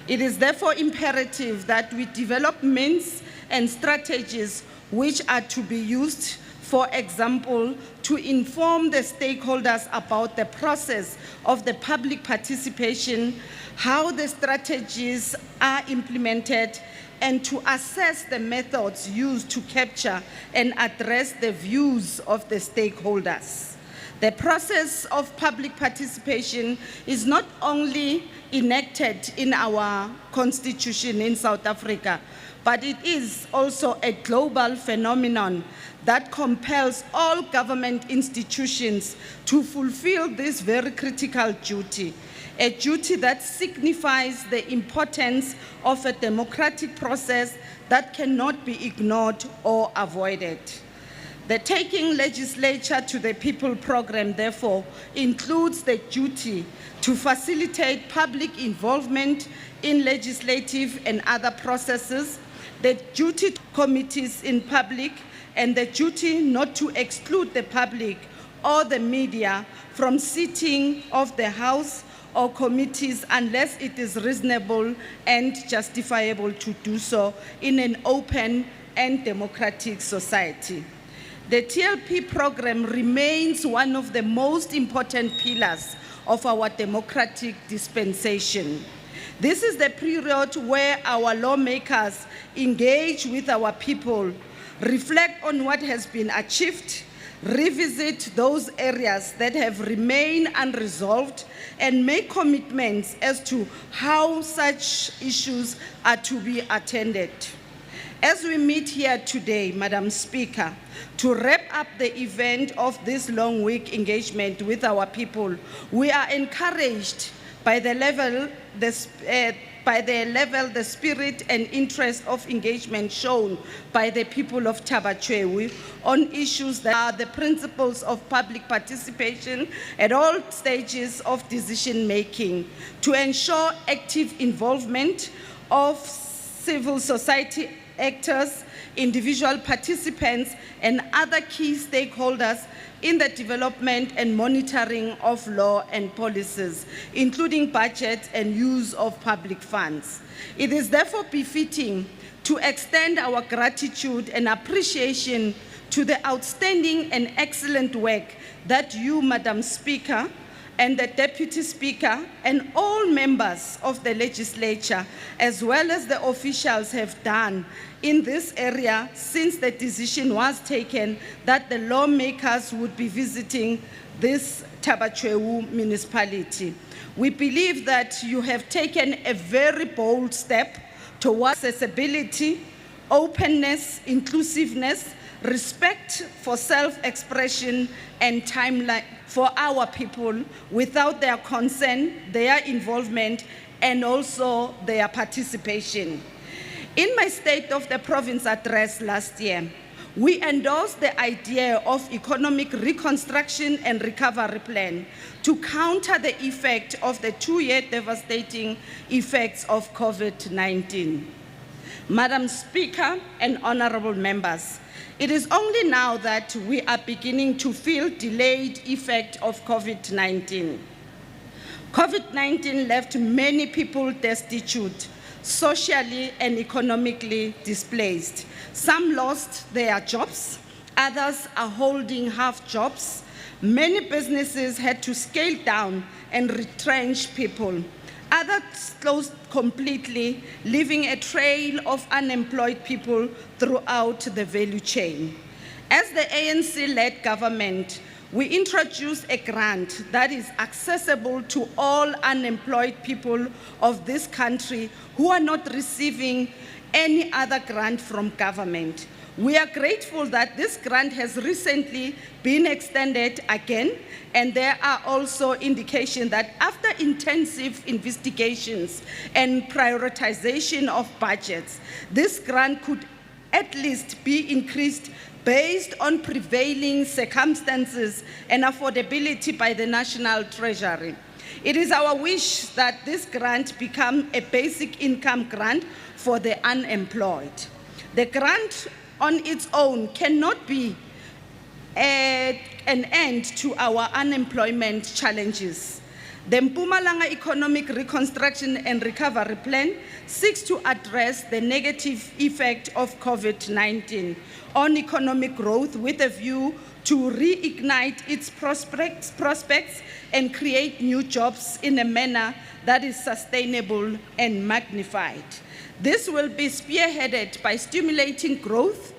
It is therefore imperative that we develop means and strategies which are to be used, for example, to inform the stakeholders about the process of the public participation, how the strategies are implemented, and to assess the methods used to capture and address the views of the stakeholders. The process of public participation is not only enacted in our constitution in South Africa, but it is also a global phenomenon that compels all government institutions to fulfill this very critical duty, a duty that signifies the importance of a democratic process that cannot be ignored or avoided. The Taking Legislature to the People program, therefore, includes the duty to facilitate public involvement in legislative and other processes, the duty to committees in public, and the duty not to exclude the public or the media from sitting of the House or committees unless it is reasonable and justifiable to do so in an open and democratic society. The TLP program remains one of the most important pillars of our democratic dispensation. This is the period where our lawmakers engage with our people, reflect on what has been achieved, revisit those areas that have remained unresolved, and make commitments as to how such issues are to be attended. As we meet here today, Madam Speaker, to wrap up the event of this long week engagement with our people, we are encouraged by the level, the spirit and interest of engagement shown by the people of Thabashewu on issues that are the principles of public participation at all stages of decision-making, to ensure active involvement of civil society actors, individual participants, and other key stakeholders in the development and monitoring of law and policies, including budget and use of public funds. It is therefore befitting to extend our gratitude and appreciation to the outstanding and excellent work that you, Madam Speaker, and the Deputy Speaker and all members of the legislature, as well as the officials, have done in this area since the decision was taken that the lawmakers would be visiting this Thabachwewu municipality. We believe that you have taken a very bold step towards accessibility, openness, inclusiveness, respect for self-expression and timeline for our people without their consent, their involvement, and also their participation. In my State of the Province address last year, we endorsed the idea of economic reconstruction and recovery plan to counter the effect of the 2-year devastating effects of COVID-19. Madam Speaker and honorable members, it is only now that we are beginning to feel delayed effect of COVID-19. COVID-19 left many people destitute, socially and economically displaced. Some lost their jobs, others are holding half jobs. Many businesses had to scale down and retrench people. Others closed completely, leaving a trail of unemployed people throughout the value chain. As the ANC-led government, we introduced a grant that is accessible to all unemployed people of this country who are not receiving any other grant from government. We are grateful that this grant has recently been extended again, and there are also indications that after intensive investigations and prioritization of budgets, this grant could at least be increased based on prevailing circumstances and affordability by the National Treasury. It is our wish that this grant become a basic income grant for the unemployed. The grant on its own cannot be an end to our unemployment challenges. The Mpumalanga Economic Reconstruction and Recovery Plan seeks to address the negative effect of COVID-19 on economic growth with a view to reignite its prospects and create new jobs in a manner that is sustainable and magnified. This will be spearheaded by stimulating growth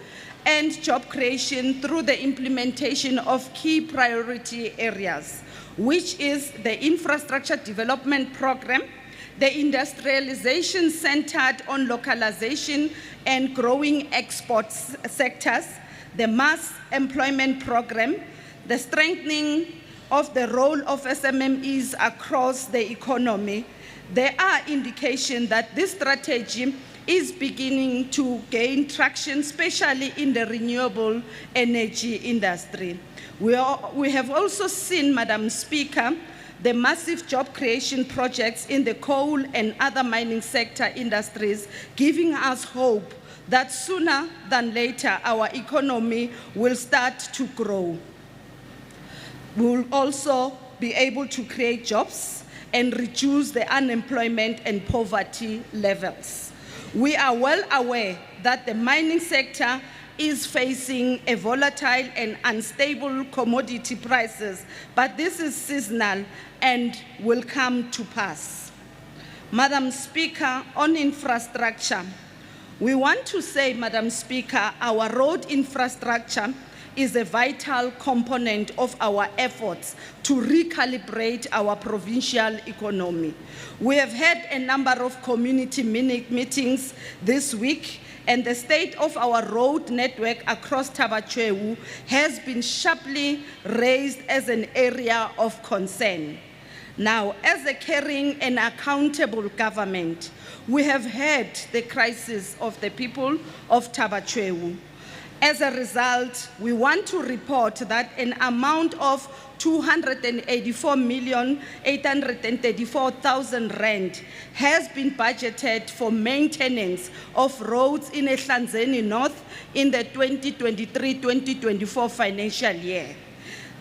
and job creation through the implementation of key priority areas, which is the infrastructure development program, the industrialization centered on localization and growing export sectors, the mass employment program, the strengthening of the role of SMMEs across the economy. There are indications that this strategy is beginning to gain traction, especially in the renewable energy industry. We have also seen, Madam Speaker, the massive job creation projects in the coal and other mining sector industries, giving us hope that sooner than later our economy will start to grow. We will also be able to create jobs and reduce the unemployment and poverty levels. We are well aware that the mining sector is facing a volatile and unstable commodity prices, but this is seasonal and will come to pass. Madam Speaker, on infrastructure, we want to say, Madam Speaker, our road infrastructure is a vital component of our efforts to recalibrate our provincial economy. We have had a number of community meetings this week, and the state of our road network across Thabachwewu has been sharply raised as an area of concern. Now, as a caring and accountable government, we have heard the crisis of the people of Thabachwewu. As a result, we want to report that an amount of 284,834,000 rand has been budgeted for maintenance of roads in Ehlanzeni North in the 2023-2024 financial year.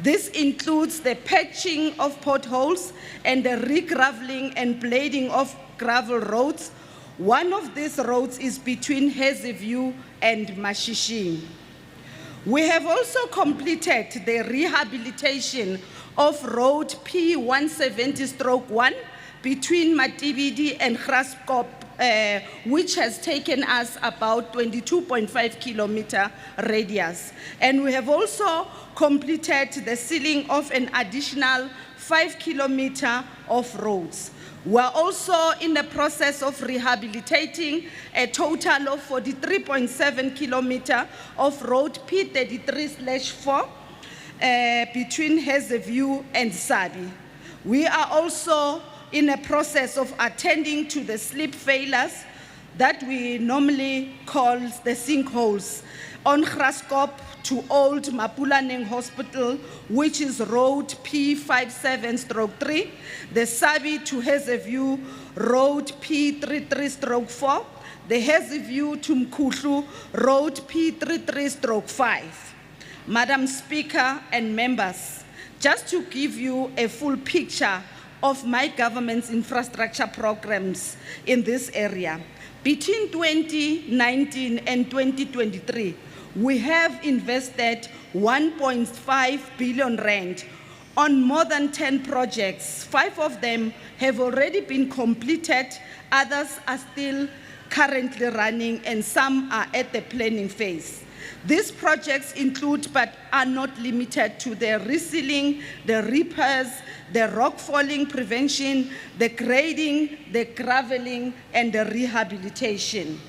This includes the patching of potholes and the re-graveling and blading of gravel roads. One of these roads is between Hazyview and Mashishin. We have also completed the rehabilitation of road P170/1 between Matibidi and Graskop, which has taken us about 22.5 kilometer radius. And we have also completed the sealing of an additional 5 kilometer of roads. We're also in the process of rehabilitating a total of 43.7 kilometer of road P33/4 between Hazyview and Sabi. We are also in a process of attending to the slip failures that we normally call the sinkholes on Graskop to Old Mapulaneng Hospital, which is road P57/3, the Sabi to Hazyview road P33/4, the Hazyview to Mkuhlu road P33/5. Madam Speaker and members, just to give you a full picture of my government's infrastructure programs in this area, between 2019 and 2023, we have invested 1.5 billion rand on more than 10 projects. 5 of them have already been completed, others are still currently running, and some are at the planning phase. These projects include, but are not limited to, the resealing, the repairs, the rock falling prevention, the grading, the graveling, and the rehabilitation.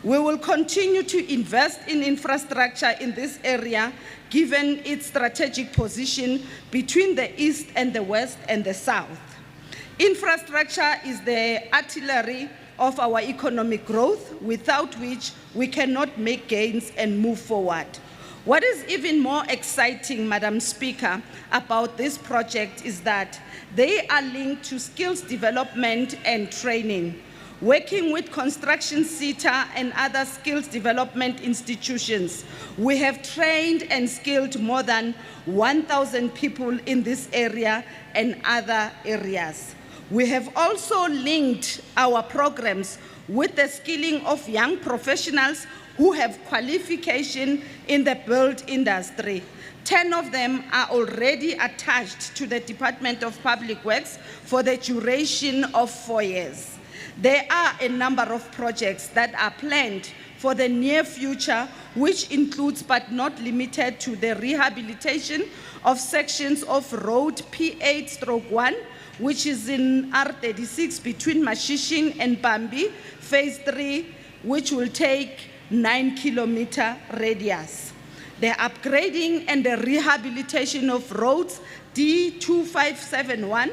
We will continue to invest in infrastructure in this area, given its strategic position between the East and the West and the South. Infrastructure is the artillery of our economic growth, without which we cannot make gains and move forward. What is even more exciting, Madam Speaker, about this project is that they are linked to skills development and training. Working with Construction SETA and other skills development institutions, we have trained and skilled more than 1,000 people in this area and other areas. We have also linked our programs with the skilling of young professionals who have qualification in the build industry. 10 of them are already attached to the Department of Public Works for the duration of 4 years. There are a number of projects that are planned for the near future, which includes but not limited to the rehabilitation of sections of road P8/1, which is in R36 between Mashishin and Bambi, phase 3, which will take 9 kilometer radius. The upgrading and the rehabilitation of roads D2571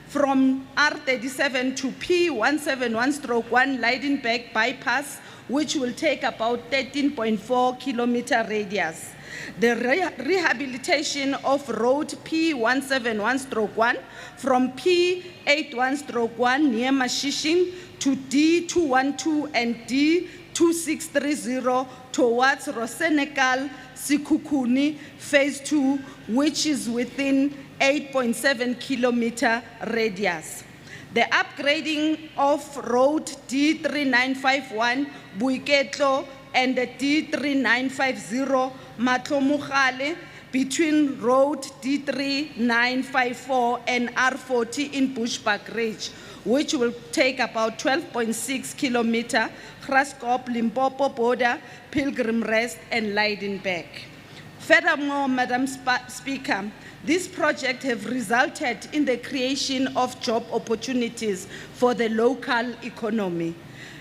from R37 to P171/1 Leidenberg bypass, which will take about 13.4 kilometer radius. The rehabilitation of road P171/1 from P81/1 near Mashishin to D212 and D2630 towards Rosenekal, Sikukuni, phase 2, which is within 8.7 kilometer radius. The upgrading of road D3951 Buiketlo and the D3950 Matlomogale between road D3954 and R40 in Bushbuck Ridge, which will take about 12.6 kilometer, Graskop, Limpopo border, Pilgrim Rest, and Leidenberg. Furthermore, Madam Speaker, this project have resulted in the creation of job opportunities for the local economy.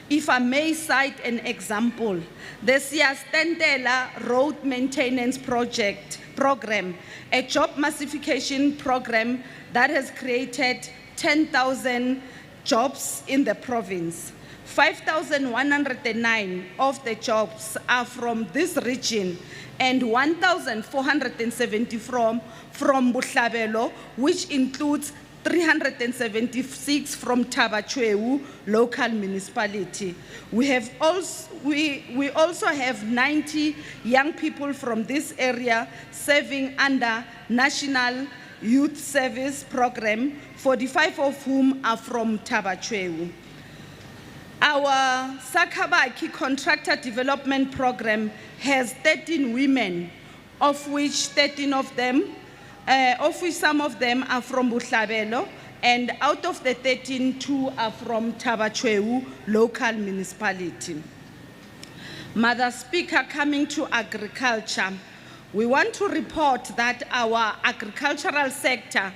If I may cite an example, the Siastendela Road Maintenance Program, a job massification program that has created 10,000 jobs in the province. 5,109 of the jobs are from this region and 1,470 from Buhlabelo, which includes 376 from Tabachwewu local municipality. We also have 90 young people from this area serving under National Youth Service Program, 45 of whom are from Tabachwewu. Our Sakabaki Contractor Development Program has 13 women of which 13 of them, of which some of them are from Buhlabelo, and out of the 13, 2 are from Tabachwewu local municipality. Madam Speaker, coming to agriculture, we want to report that our agricultural sector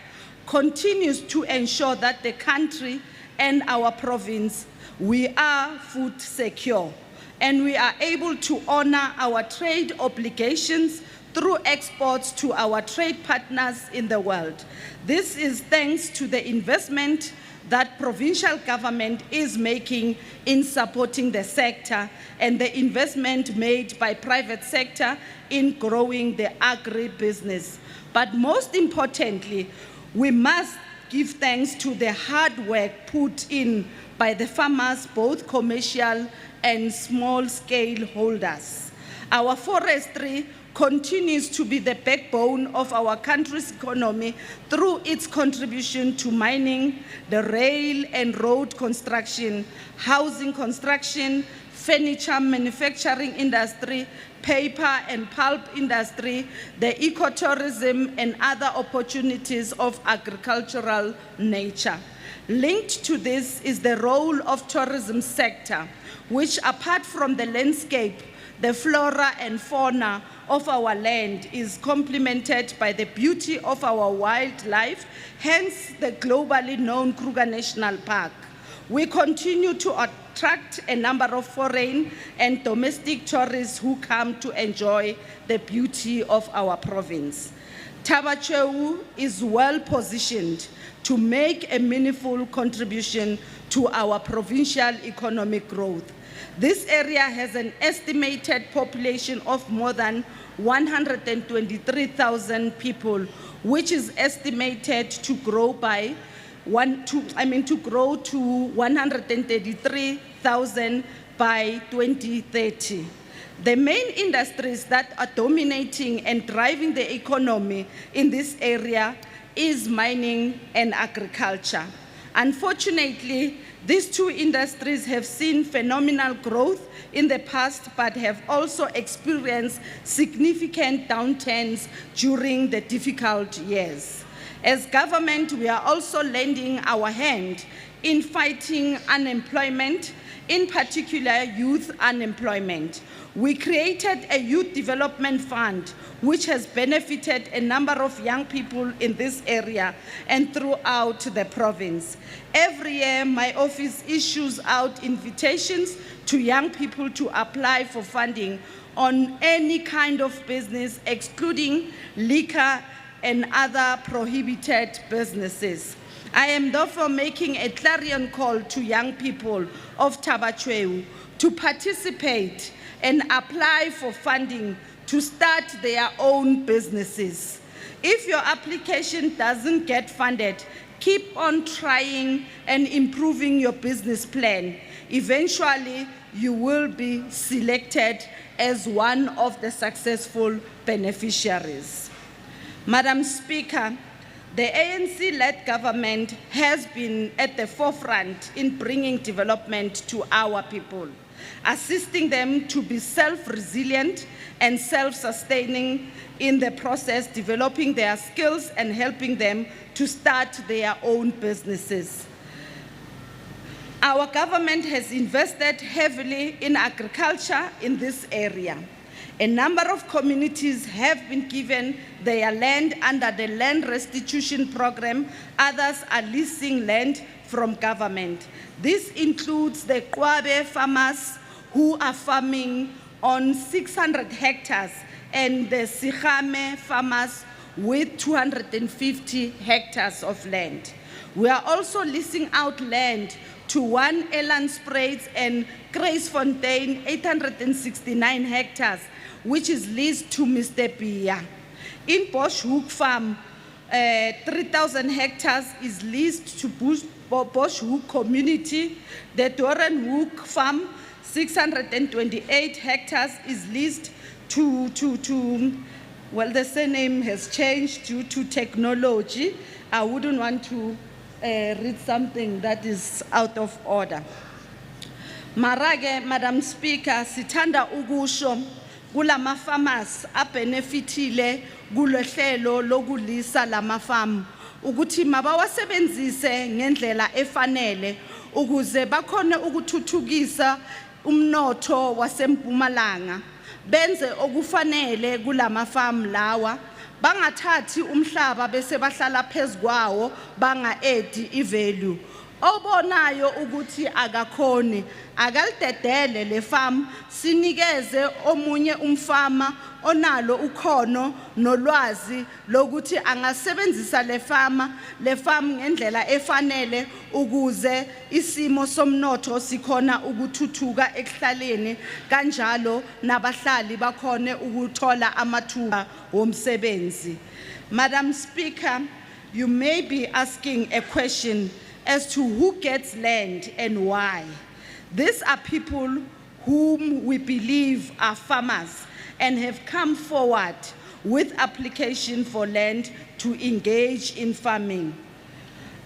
continues to ensure that the country and our province, we are food secure, and we are able to honor our trade obligations through exports to our trade partners in the world. This is thanks to the investment that provincial government is making in supporting the sector and the investment made by private sector in growing the agri-business. But most importantly, we must give thanks to the hard work put in by the farmers, both commercial and small-scale holders. Our forestry continues to be the backbone of our country's economy through its contribution to mining, the rail and road construction, housing construction, furniture manufacturing industry, paper and pulp industry, the ecotourism and other opportunities of agricultural nature. Linked to this is the role of tourism sector, which apart from the landscape, the flora and fauna of our land is complemented by the beauty of our wildlife, hence the globally known Kruger National Park. We continue to attract a number of foreign and domestic tourists who come to enjoy the beauty of our province. Tabachwewu is well positioned to make a meaningful contribution to our provincial economic growth. This area has an estimated population of more than 123,000 people, which is estimated to grow by to 133,000 by 2030. The main industries that are dominating and driving the economy in this area is mining and agriculture. Unfortunately, these two industries have seen phenomenal growth in the past, but have also experienced significant downturns during the difficult years. As government, we are also lending our hand in fighting unemployment, in particular youth unemployment. We created a youth development fund which has benefited a number of young people in this area and throughout the province. Every year, my office issues out invitations to young people to apply for funding on any kind of business, excluding liquor and other prohibited businesses. I am therefore making a clarion call to young people of Tabachwewu to participate and apply for funding to start their own businesses. If your application doesn't get funded, keep on trying and improving your business plan. Eventually, you will be selected as one of the successful beneficiaries. Madam Speaker, the ANC-led government has been at the forefront in bringing development to our people, assisting them to be self-resilient and self-sustaining in the process, developing their skills and helping them to start their own businesses. Our government has invested heavily in agriculture in this area. A number of communities have been given their land under the land restitution program. Others are leasing land from government. This includes the Kwabe farmers who are farming on 600 hectares and the Sigame farmers with 250 hectares of land. We are also leasing out land to one Elan Spraits and Kreisfontein, 869 hectares, which is leased to Mr. Pia. In Boschhoek Farm, 3,000 hectares is leased to Boschhoek Community. The Dorenhoek Farm, 628 hectares is leased to well, the surname has changed due to technology. I wouldn't want to read something that is out of order. Marage, Madam Speaker, sitanda ukusho kulama farmers abenefitile kulohlelo lokulisa lama farm ukuthi mabawasebenzise ngendlela efanele ukuze bakhone ukuthuthukisa umnotho waseMpumalanga benze okufanele kulama farm lawa bangathathi umhlaba bese bahlala phezukwawo banga add ivalue obonayo ukuthi akakhoni akalidedele le farm sinikeze omunye umfama onalo ukhono nolwazi lokuthi angasebenzisa le farm ngendlela efanele ukuze isimo somnotho sikhona ukuthuthuka ekuhlaleni kanjalo nabahlali bakhone ukuthola amathuba womsebenzi. Madam Speaker, you may be asking a question as to who gets land and why. These are people whom we believe are farmers and have come forward with application for land to engage in farming.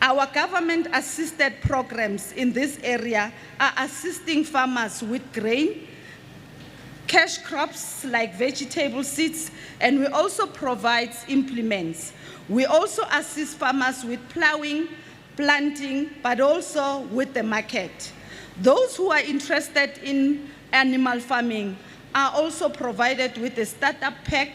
Our government-assisted programs in this area are assisting farmers with grain, cash crops like vegetable seeds, and we also provide implements. We also assist farmers with plowing, planting, but also with the market. Those who are interested in animal farming are also provided with a startup pack,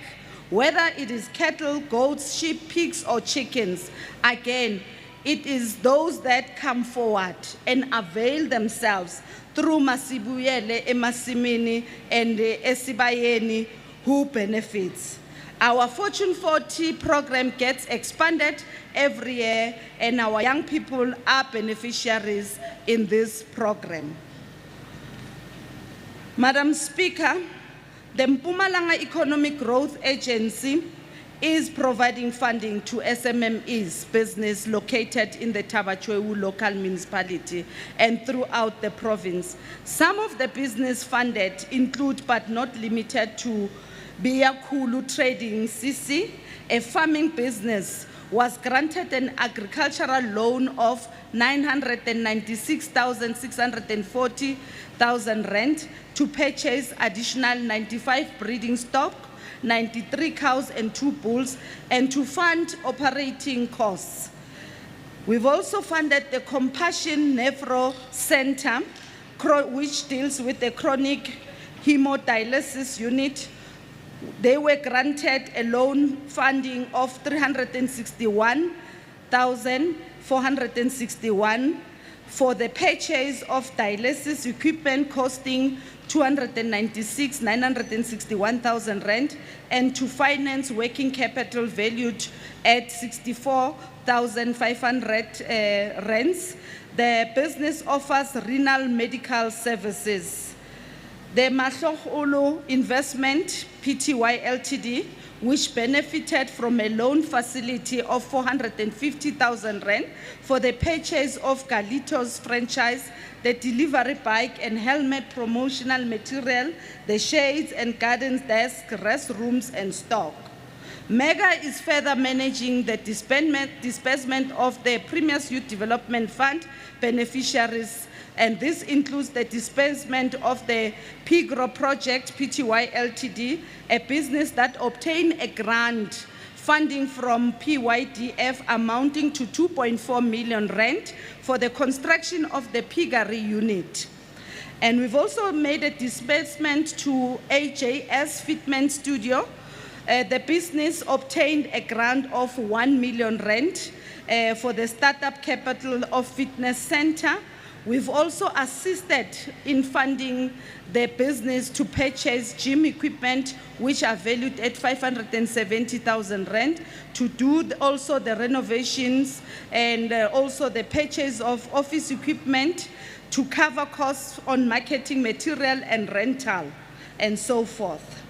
whether it is cattle, goats, sheep, pigs, or chickens. Again, it is those that come forward and avail themselves through Masibuyele, Emasimini, and Esibayeni who benefits. Our Fortune 40 program gets expanded every year, and our young people are beneficiaries in this program. Madam Speaker, the Mpumalanga Economic Growth Agency is providing funding to SMMEs business located in the Tabachwewu local municipality and throughout the province. Some of the business funded include, but not limited to, Biyakulu Trading CC, a farming business, was granted an agricultural loan of 996,640 rand to purchase additional 95 breeding stock, 93 cows and 2 bulls, and to fund operating costs. We've also funded the Compassion Nephro Center, which deals with the chronic hemodialysis unit. They were granted a loan funding of 361,461 for the purchase of dialysis equipment costing 296,961 rand and to finance working capital valued at 64,500 rands. The business offers renal medical services. The Mahloholo Investment Pty Ltd, which benefited from a loan facility of 450,000 rand for the purchase of Galitos franchise, the delivery bike and helmet promotional material, the shades and gardens desk, restrooms and stock. MEGA is further managing the disbursement of the Premier's Youth Development Fund beneficiaries, and this includes the disbursement of the PIGRO project Pty Ltd, a business that obtained a grant funding from PYDF amounting to 2.4 million rand for the construction of the piggery unit. And we've also made a disbursement to AJS Fitment Studio. The business obtained a grant of 1 million rand for the startup capital of fitness center. We've also assisted in funding the business to purchase gym equipment, which are valued at 570,000 rand, to do also the renovations and also the purchase of office equipment to cover costs on marketing material and rental, and so forth.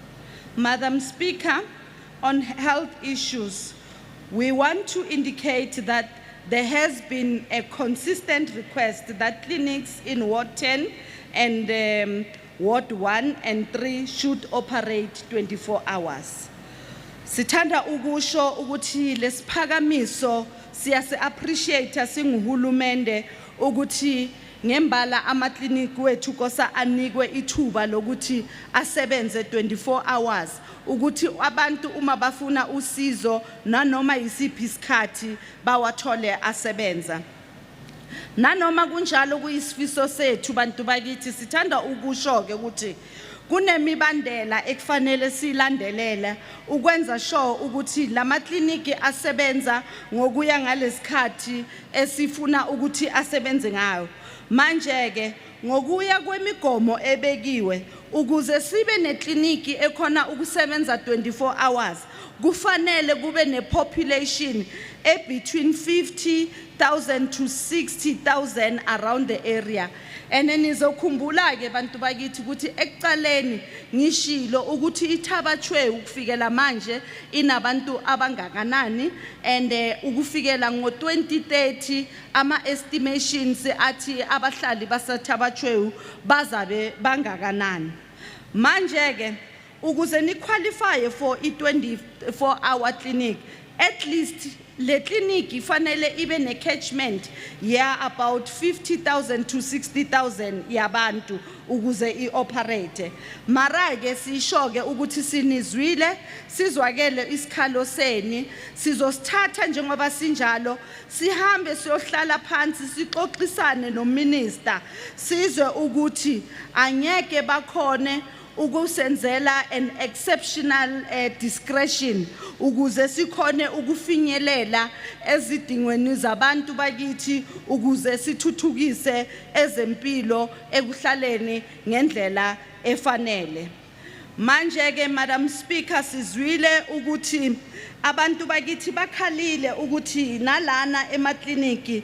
Madam Speaker, on health issues, we want to indicate that there has been a consistent request that clinics in Ward 10 and Ward 1 and 3 should operate 24 hours. Sithanda ukusho ukuthi lesiphakamiso siyase appreciate singuhulumende ukuthi ngembala amakliniki wethu kosa anikwe ithuba lokuthi asebenze 24 hours ukuthi abantu uma bafuna usizo nanoma yisiphi isikhathi bawathole asebenza. Nanoma kunjalo kuyisifiso sethu bantu bakithi sithanda ukusho ke ukuthi kunemibandela ekufanele silandelela ukwenza sure ukuthi lamakliniki asebenza ngokuya ngalesikhathi esifuna ukuthi asebenze ngayo. Manje ke ngokuya kwemigomo ebekiwe ukuze sibe nekliniki ekhona ukusebenza 24 hours kufanele kube nepopulation between 50,000 to 60,000 around the area. And nizokhumbula ke bantu bakithi ukuthi ekuqaleni ngishilo ukuthi iThaba-Chwewu ukufikela manje inabantu abangakanani and ukufikela ngo2030 ama estimations athi abahlali baseThaba-Chwewu bazabe bangakanani. Manje ke ukuze ni qualify for i24 hour clinic at least le clinic ifanele ibe ne catchment ya about 50,000 to 60,000 yabantu ukuze ioperate. Mara ke sisho ke ukuthi sinizwile sizwakele isikhalo seni sizosithatha njengoba sinjalo sihambe siyohlala phansi sixoxisane no minister sizwe ukuthi angeke bakhone ukusenzela an exceptional discretion ukuze sikhone ukufinyelela ezidingweni zabantu bakithi ukuze sithuthukise ezempilo ekuhlaleni ngendlela efanele. Manje ke Madam Speaker sizwile ukuthi abantu bakithi bakhalile ukuthi nalana emakliniki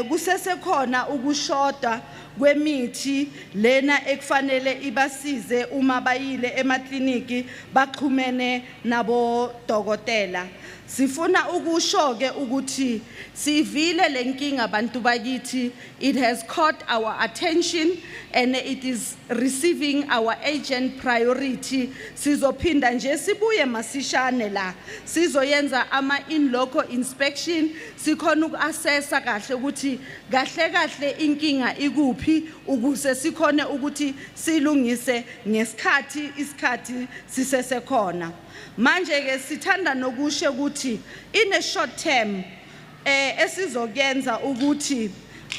kusesekhona ukushoda kwemithi lena ekufanele ibasize uma bayile emakliniki baxhumene nabo dokotela. Sifuna ukusho ke ukuthi sivile lenkinga bantu bakithi, it has caught our attention and it is receiving our urgent priority. Sizophinda nje sibuye masishane la sizoyenza ama in local inspection sikhona ukuassessa kahle ukuthi kahle inkinga ikuphi ukuze sikhone ukuthi silungise ngesikhathi isikhathi sisesekhona. Manje ke sithanda nokusho ukuthi in a short term esizokuyenza ukuthi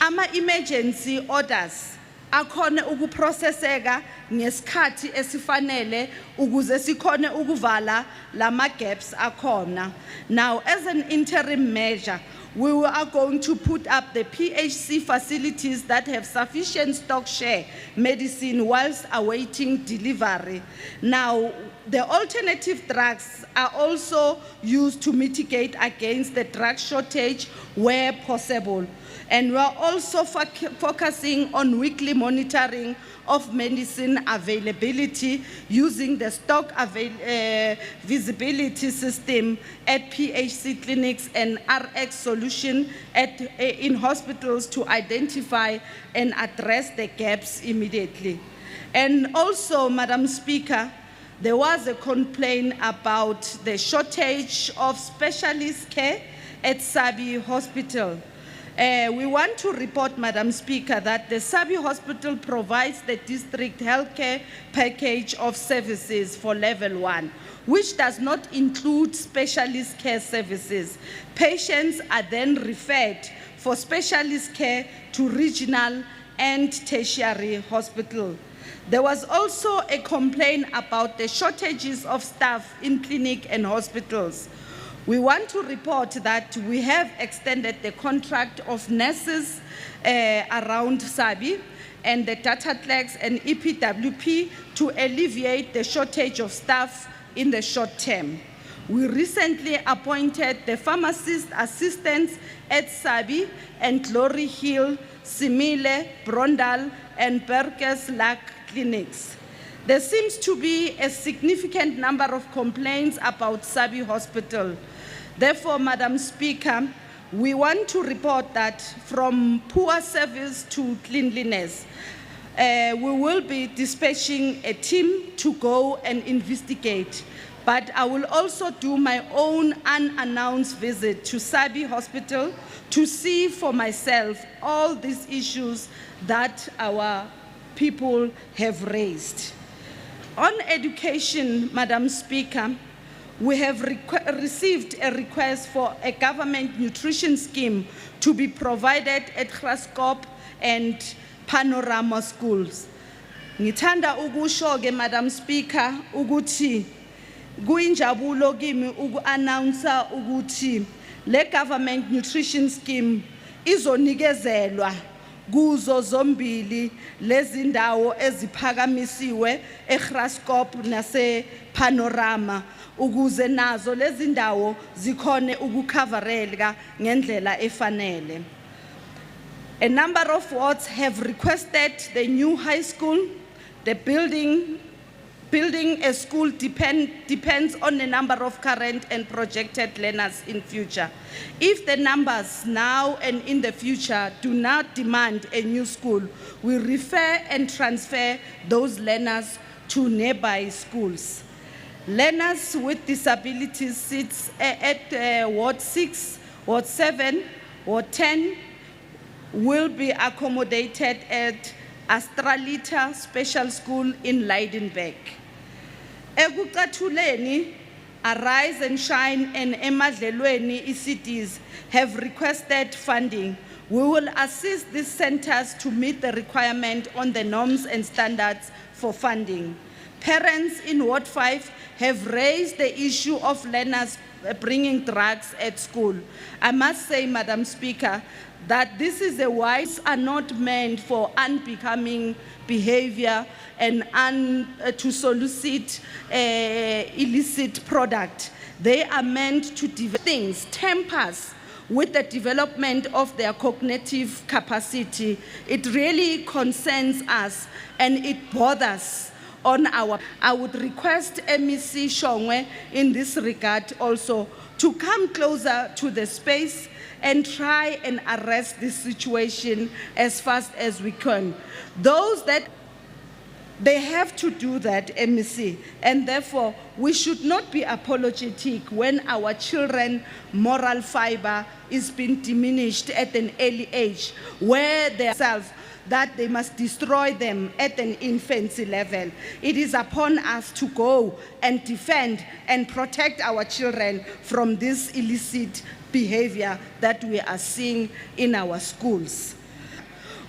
ama emergency orders akhone ukuprocesseka ngesikhathi esifanele ukuze sikhone ukuvala lama gaps akhona. Now as an interim measure we are going to put up the PHC facilities that have sufficient stock share medicine whilst awaiting delivery. Now, the alternative drugs are also used to mitigate against the drug shortage where possible. And we are also focusing on weekly monitoring of medicine availability using the stock visibility system at PHC clinics and RX solution in hospitals to identify and address the gaps immediately. And also, Madam Speaker, there was a complaint about the shortage of specialist care at Sabi Hospital. We want to report, Madam Speaker, that the Sabi Hospital provides the district healthcare package of services for level 1, which does not include specialist care services. Patients are then referred for specialist care to regional and tertiary hospital. There was also a complaint about the shortages of staff in clinic and hospitals. We want to report that we have extended the contract of nurses around Sabi and the Tatatlex and EPWP to alleviate the shortage of staff in the short term. We recently appointed the pharmacist assistants at Sabi and Glory Hill, Simile, Brondal, and Berkeslack clinics. There seems to be a significant number of complaints about Sabi Hospital. Therefore, Madam Speaker, we want to report that from poor service to cleanliness, we will be dispatching a team to go and investigate. But I will also do my own unannounced visit to Sabi Hospital to see for myself all these issues that our people have raised. On education, Madam Speaker, we have received a request for a government nutrition scheme to be provided at Graskop and Panorama schools. Ngithanda ukusho-ke, Madam Speaker, ukuthi kuyinjabulo kimi uku-announcer ukuthi le government nutrition scheme izonikezelwa kuzo zombili lezi ndawo eziphakamisiwe eGraskop nase-Panorama ukuze nazo lezi ndawo zikhone ukukhavareleka ngendlela efanele. A number of wards have requested the new high school. The building a school depends on the number of current and projected learners in future. If the numbers now and in the future do not demand a new school, we refer and transfer those learners to nearby schools. Learners with disabilities sit at Ward 6, Ward 7, Ward 10 will be accommodated at Astralita Special School in Leidenburg. Ekuqathuleni, Arise and Shine and Emadlelweni ECDs have requested funding. We will assist these centers to meet the requirement on the norms and standards for funding. Parents in Ward 5 have raised the issue of learners bringing drugs at school. I must say, Madam Speaker, that this is a wise are not meant for unbecoming behavior and to solicit illicit product. They are meant to develop things, tempers with the development of their cognitive capacity. It really concerns us and it bothers on our. I would request MEC Shongwe in this regard also to come closer to the space and try and arrest this situation as fast as we can. Those that they have to do that, MEC, and therefore we should not be apologetic when our children moral fiber is being diminished at an early age, where they themselves that they must destroy them at an infancy level. It is upon us to go and defend and protect our children from this illicit behavior that we are seeing in our schools.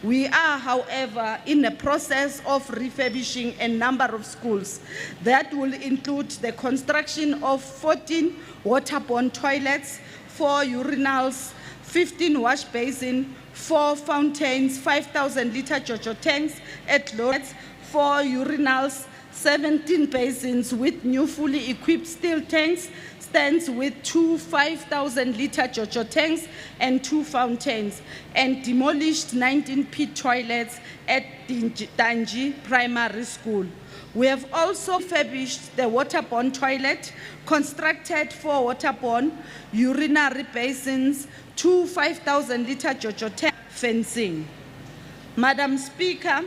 We are, however, in the process of refurbishing a number of schools. That will include the construction of 14 waterborne toilets, 4 urinals, 15 wash basins, 4 fountains, 5,000-liter JoJo tanks at Lords, 4 urinals, 17 basins with new fully equipped steel tanks, stands with 2 5,000-liter JoJo tanks and 2 fountains, and demolished 19 pit toilets at Danji Primary School. We have also refurbished the waterborne toilet, constructed 4 waterborne urinary basins, 2 5,000-liter JoJo tank fencing. Madam Speaker,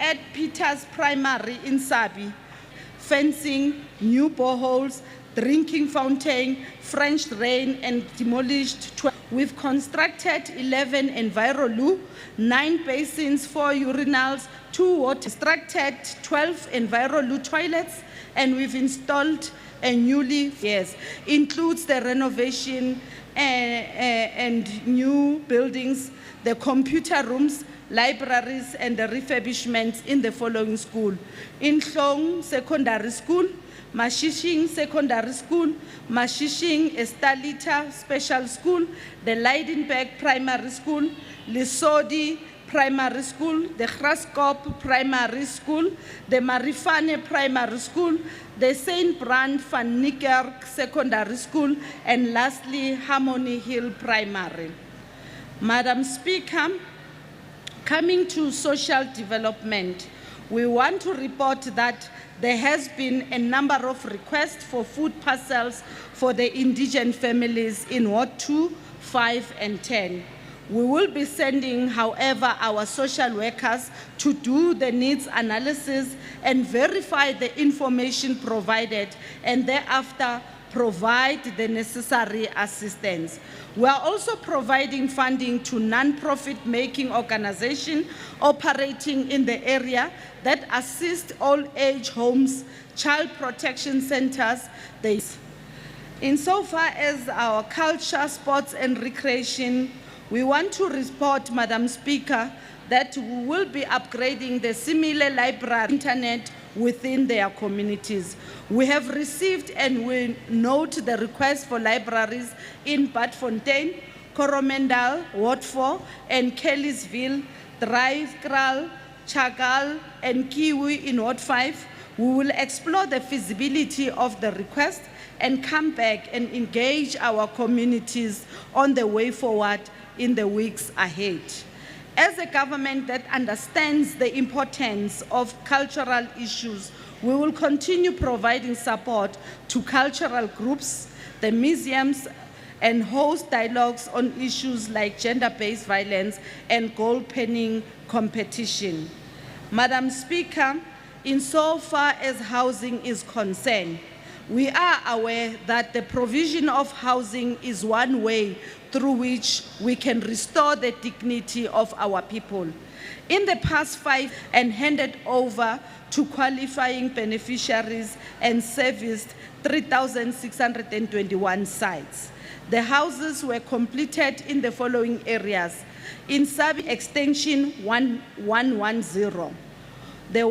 at Peters Primary in Sabi, fencing, new boreholes, drinking fountain, French drain, and demolished 12. We've constructed 11 EnviroLoo, 9 basins, 4 urinals, 2 water, constructed 12 EnviroLoo toilets, and we've installed a newly, includes the renovation and new buildings, the computer rooms, libraries, and the refurbishments in the following school. In Hlong Secondary School, Mashishing Secondary School, Mashishing Estalita Special School, the Leidenburg Primary School, Lesodi Primary School, the Graskop Primary School, the Marifane Primary School, the St. Brand van Niekerk Secondary School, and lastly, Harmony Hill Primary. Madam Speaker, coming to social development, we want to report that there has been a number of requests for food parcels for the indigent families in Ward 2, 5, and 10. We will be sending, however, our social workers to do the needs analysis and verify the information provided, and thereafter provide the necessary assistance. We are also providing funding to non-profit making organizations operating in the area that assist old age homes, child protection centers. Insofar as our culture, sports and recreation, we want to report, Madam Speaker, that we will be upgrading the similar library internet within their communities. We have received and we note the request for libraries in Badfontein, Coromandel, Ward 4, and Kellysville, Drive, Kral, Chagal, and Kiwi in Ward 5. We will explore the feasibility of the request and come back and engage our communities on the way forward in the weeks ahead. As a government that understands the importance of cultural issues, we will continue providing support to cultural groups, the museums, and host dialogues on issues like gender-based violence and gold penning competition. Madam Speaker, insofar as housing is concerned, we are aware that the provision of housing is one way through which we can restore the dignity of our people. In the past 5 years, and handed over to qualifying beneficiaries and serviced 3,621 sites. The houses were completed in the following areas. In Sabi Extension 1110, the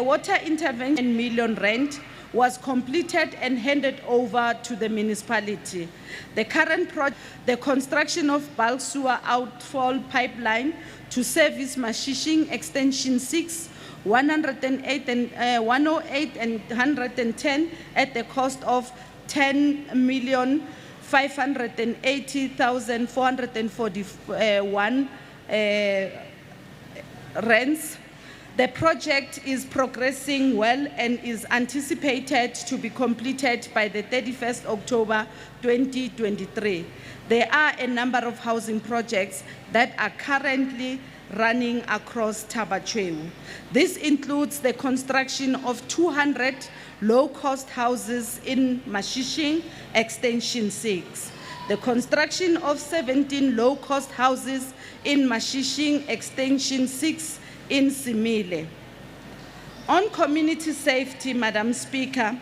water intervention million rent was completed and handed over to the municipality. The current project, the construction of bulk sewer outfall pipeline to service Mashishing Extension 6, 108 and 110 at the cost of 10,580,441 rents. The project is progressing well and is anticipated to be completed by the 31st October 2023. There are a number of housing projects that are currently running across Thabachwewu. This includes the construction of 200 low-cost houses in Mashishing Extension 6, the construction of 17 low-cost houses in Mashishing Extension 6 in Simile. On community safety, Madam Speaker,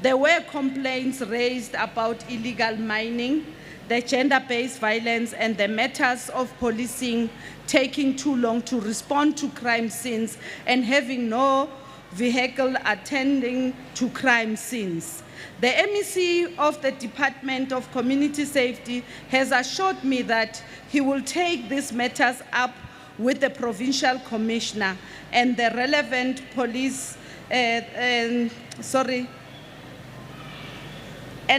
there were complaints raised about illegal mining, the gender-based violence, and the matters of policing taking too long to respond to crime scenes and having no vehicle attending to crime scenes. The MEC of the Department of Community Safety has assured me that he will take these matters up with the provincial commissioner and the relevant police, and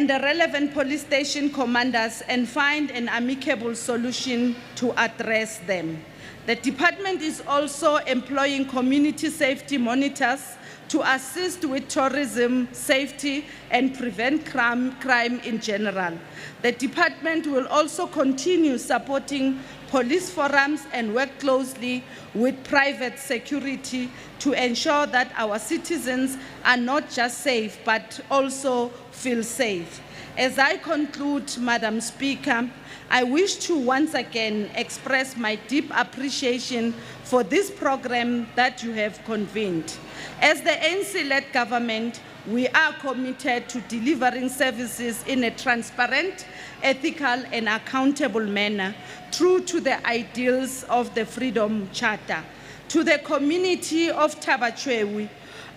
the relevant police station commanders and find an amicable solution to address them. The department is also employing community safety monitors to assist with tourism safety and prevent crime in general. The department will also continue supporting police forums and work closely with private security to ensure that our citizens are not just safe, but also feel safe. As I conclude, Madam Speaker, I wish to once again express my deep appreciation for this program that you have convened. As the ANC-led government, we are committed to delivering services in a transparent, ethical, and accountable manner, true to the ideals of the Freedom Charter. To the community of Thabachwewu,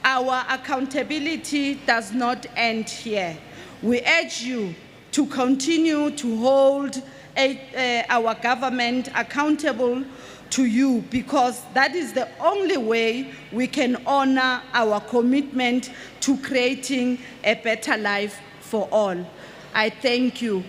our accountability does not end here. We urge you to continue to hold our government accountable to you, because that is the only way we can honor our commitment to creating a better life for all. I thank you.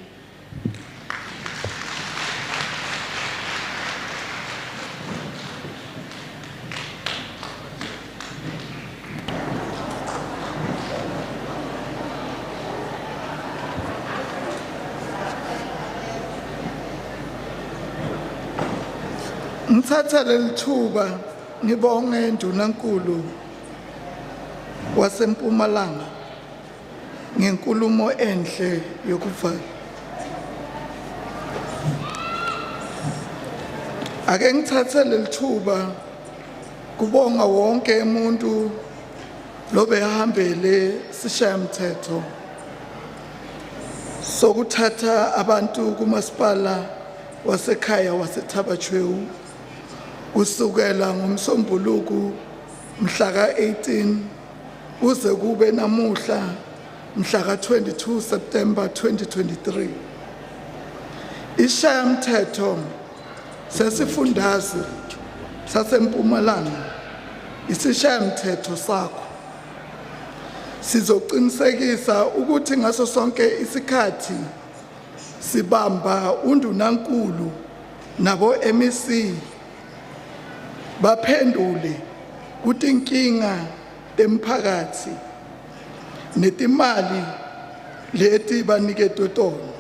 Ngithatha lelithuba ngibonge ndunankulu waseMpumalanga ngenkulumo enhle yokuvala. Ake ngithathe lelithuba kubonga wonke umuntu lobe ehambele sishayamthetho sokuthatha abantu kumasipala wasekhaya waseThabachwewu kusukela ngomsombuluku mhla ka-18 kuze kube namuhla mhla ka-22 September 2023. Ishayamthetho sesifundazwe saseMpumalanga isishayamthetho sakho. Sizoqinisekisa ukuthi ngaso sonke isikhathi sibamba undunankulu nabo MEC baphendule kutinkinga temphakathi netimali leti baniketwe tona.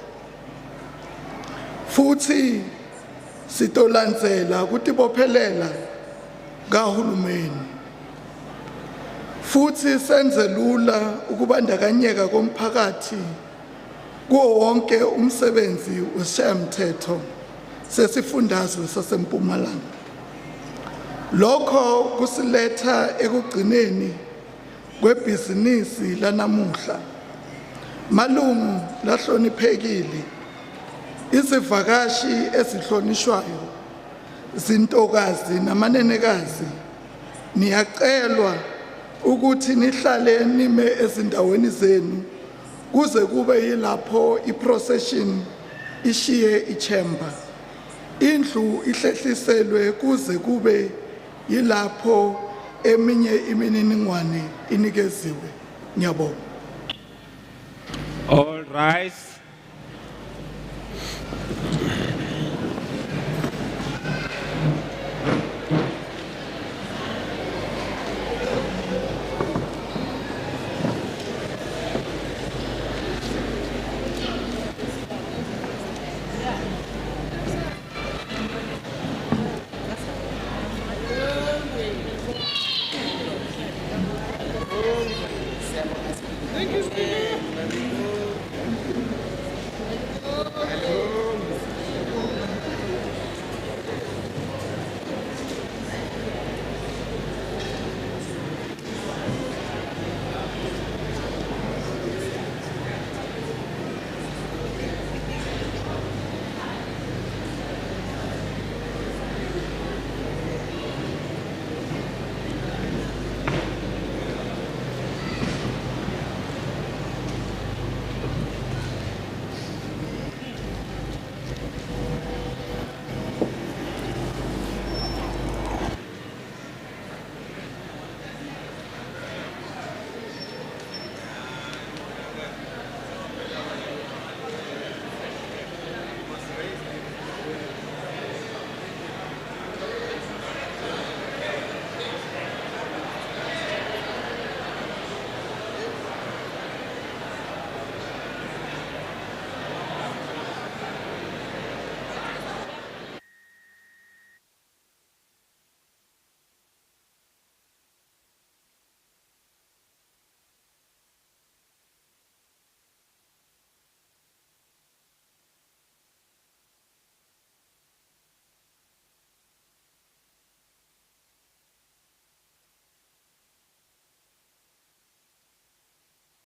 Futhi sitolandzela kutibophelela kahulumeni. Futhi senze lula ukubandakanyeka komphakathi kuwo wonke umsebenzi wesishayamthetho sesifundazwe saseMpumalanga. Lokho kusiletha ekugcineni kwebhizinisi lanamuhla. Malungu lahloniphekile, izivakashi ezihlonishwayo, zintokazi namanenekazi, niyacelwa ukuthi nihlale nime ezindaweni zenu kuze kube yilapho iprocession ishiye ichemba. Indlu ihlehliselwe kuze kube yilapho eminye imininingwane inikeziwe. Ngiyabonga. All rise.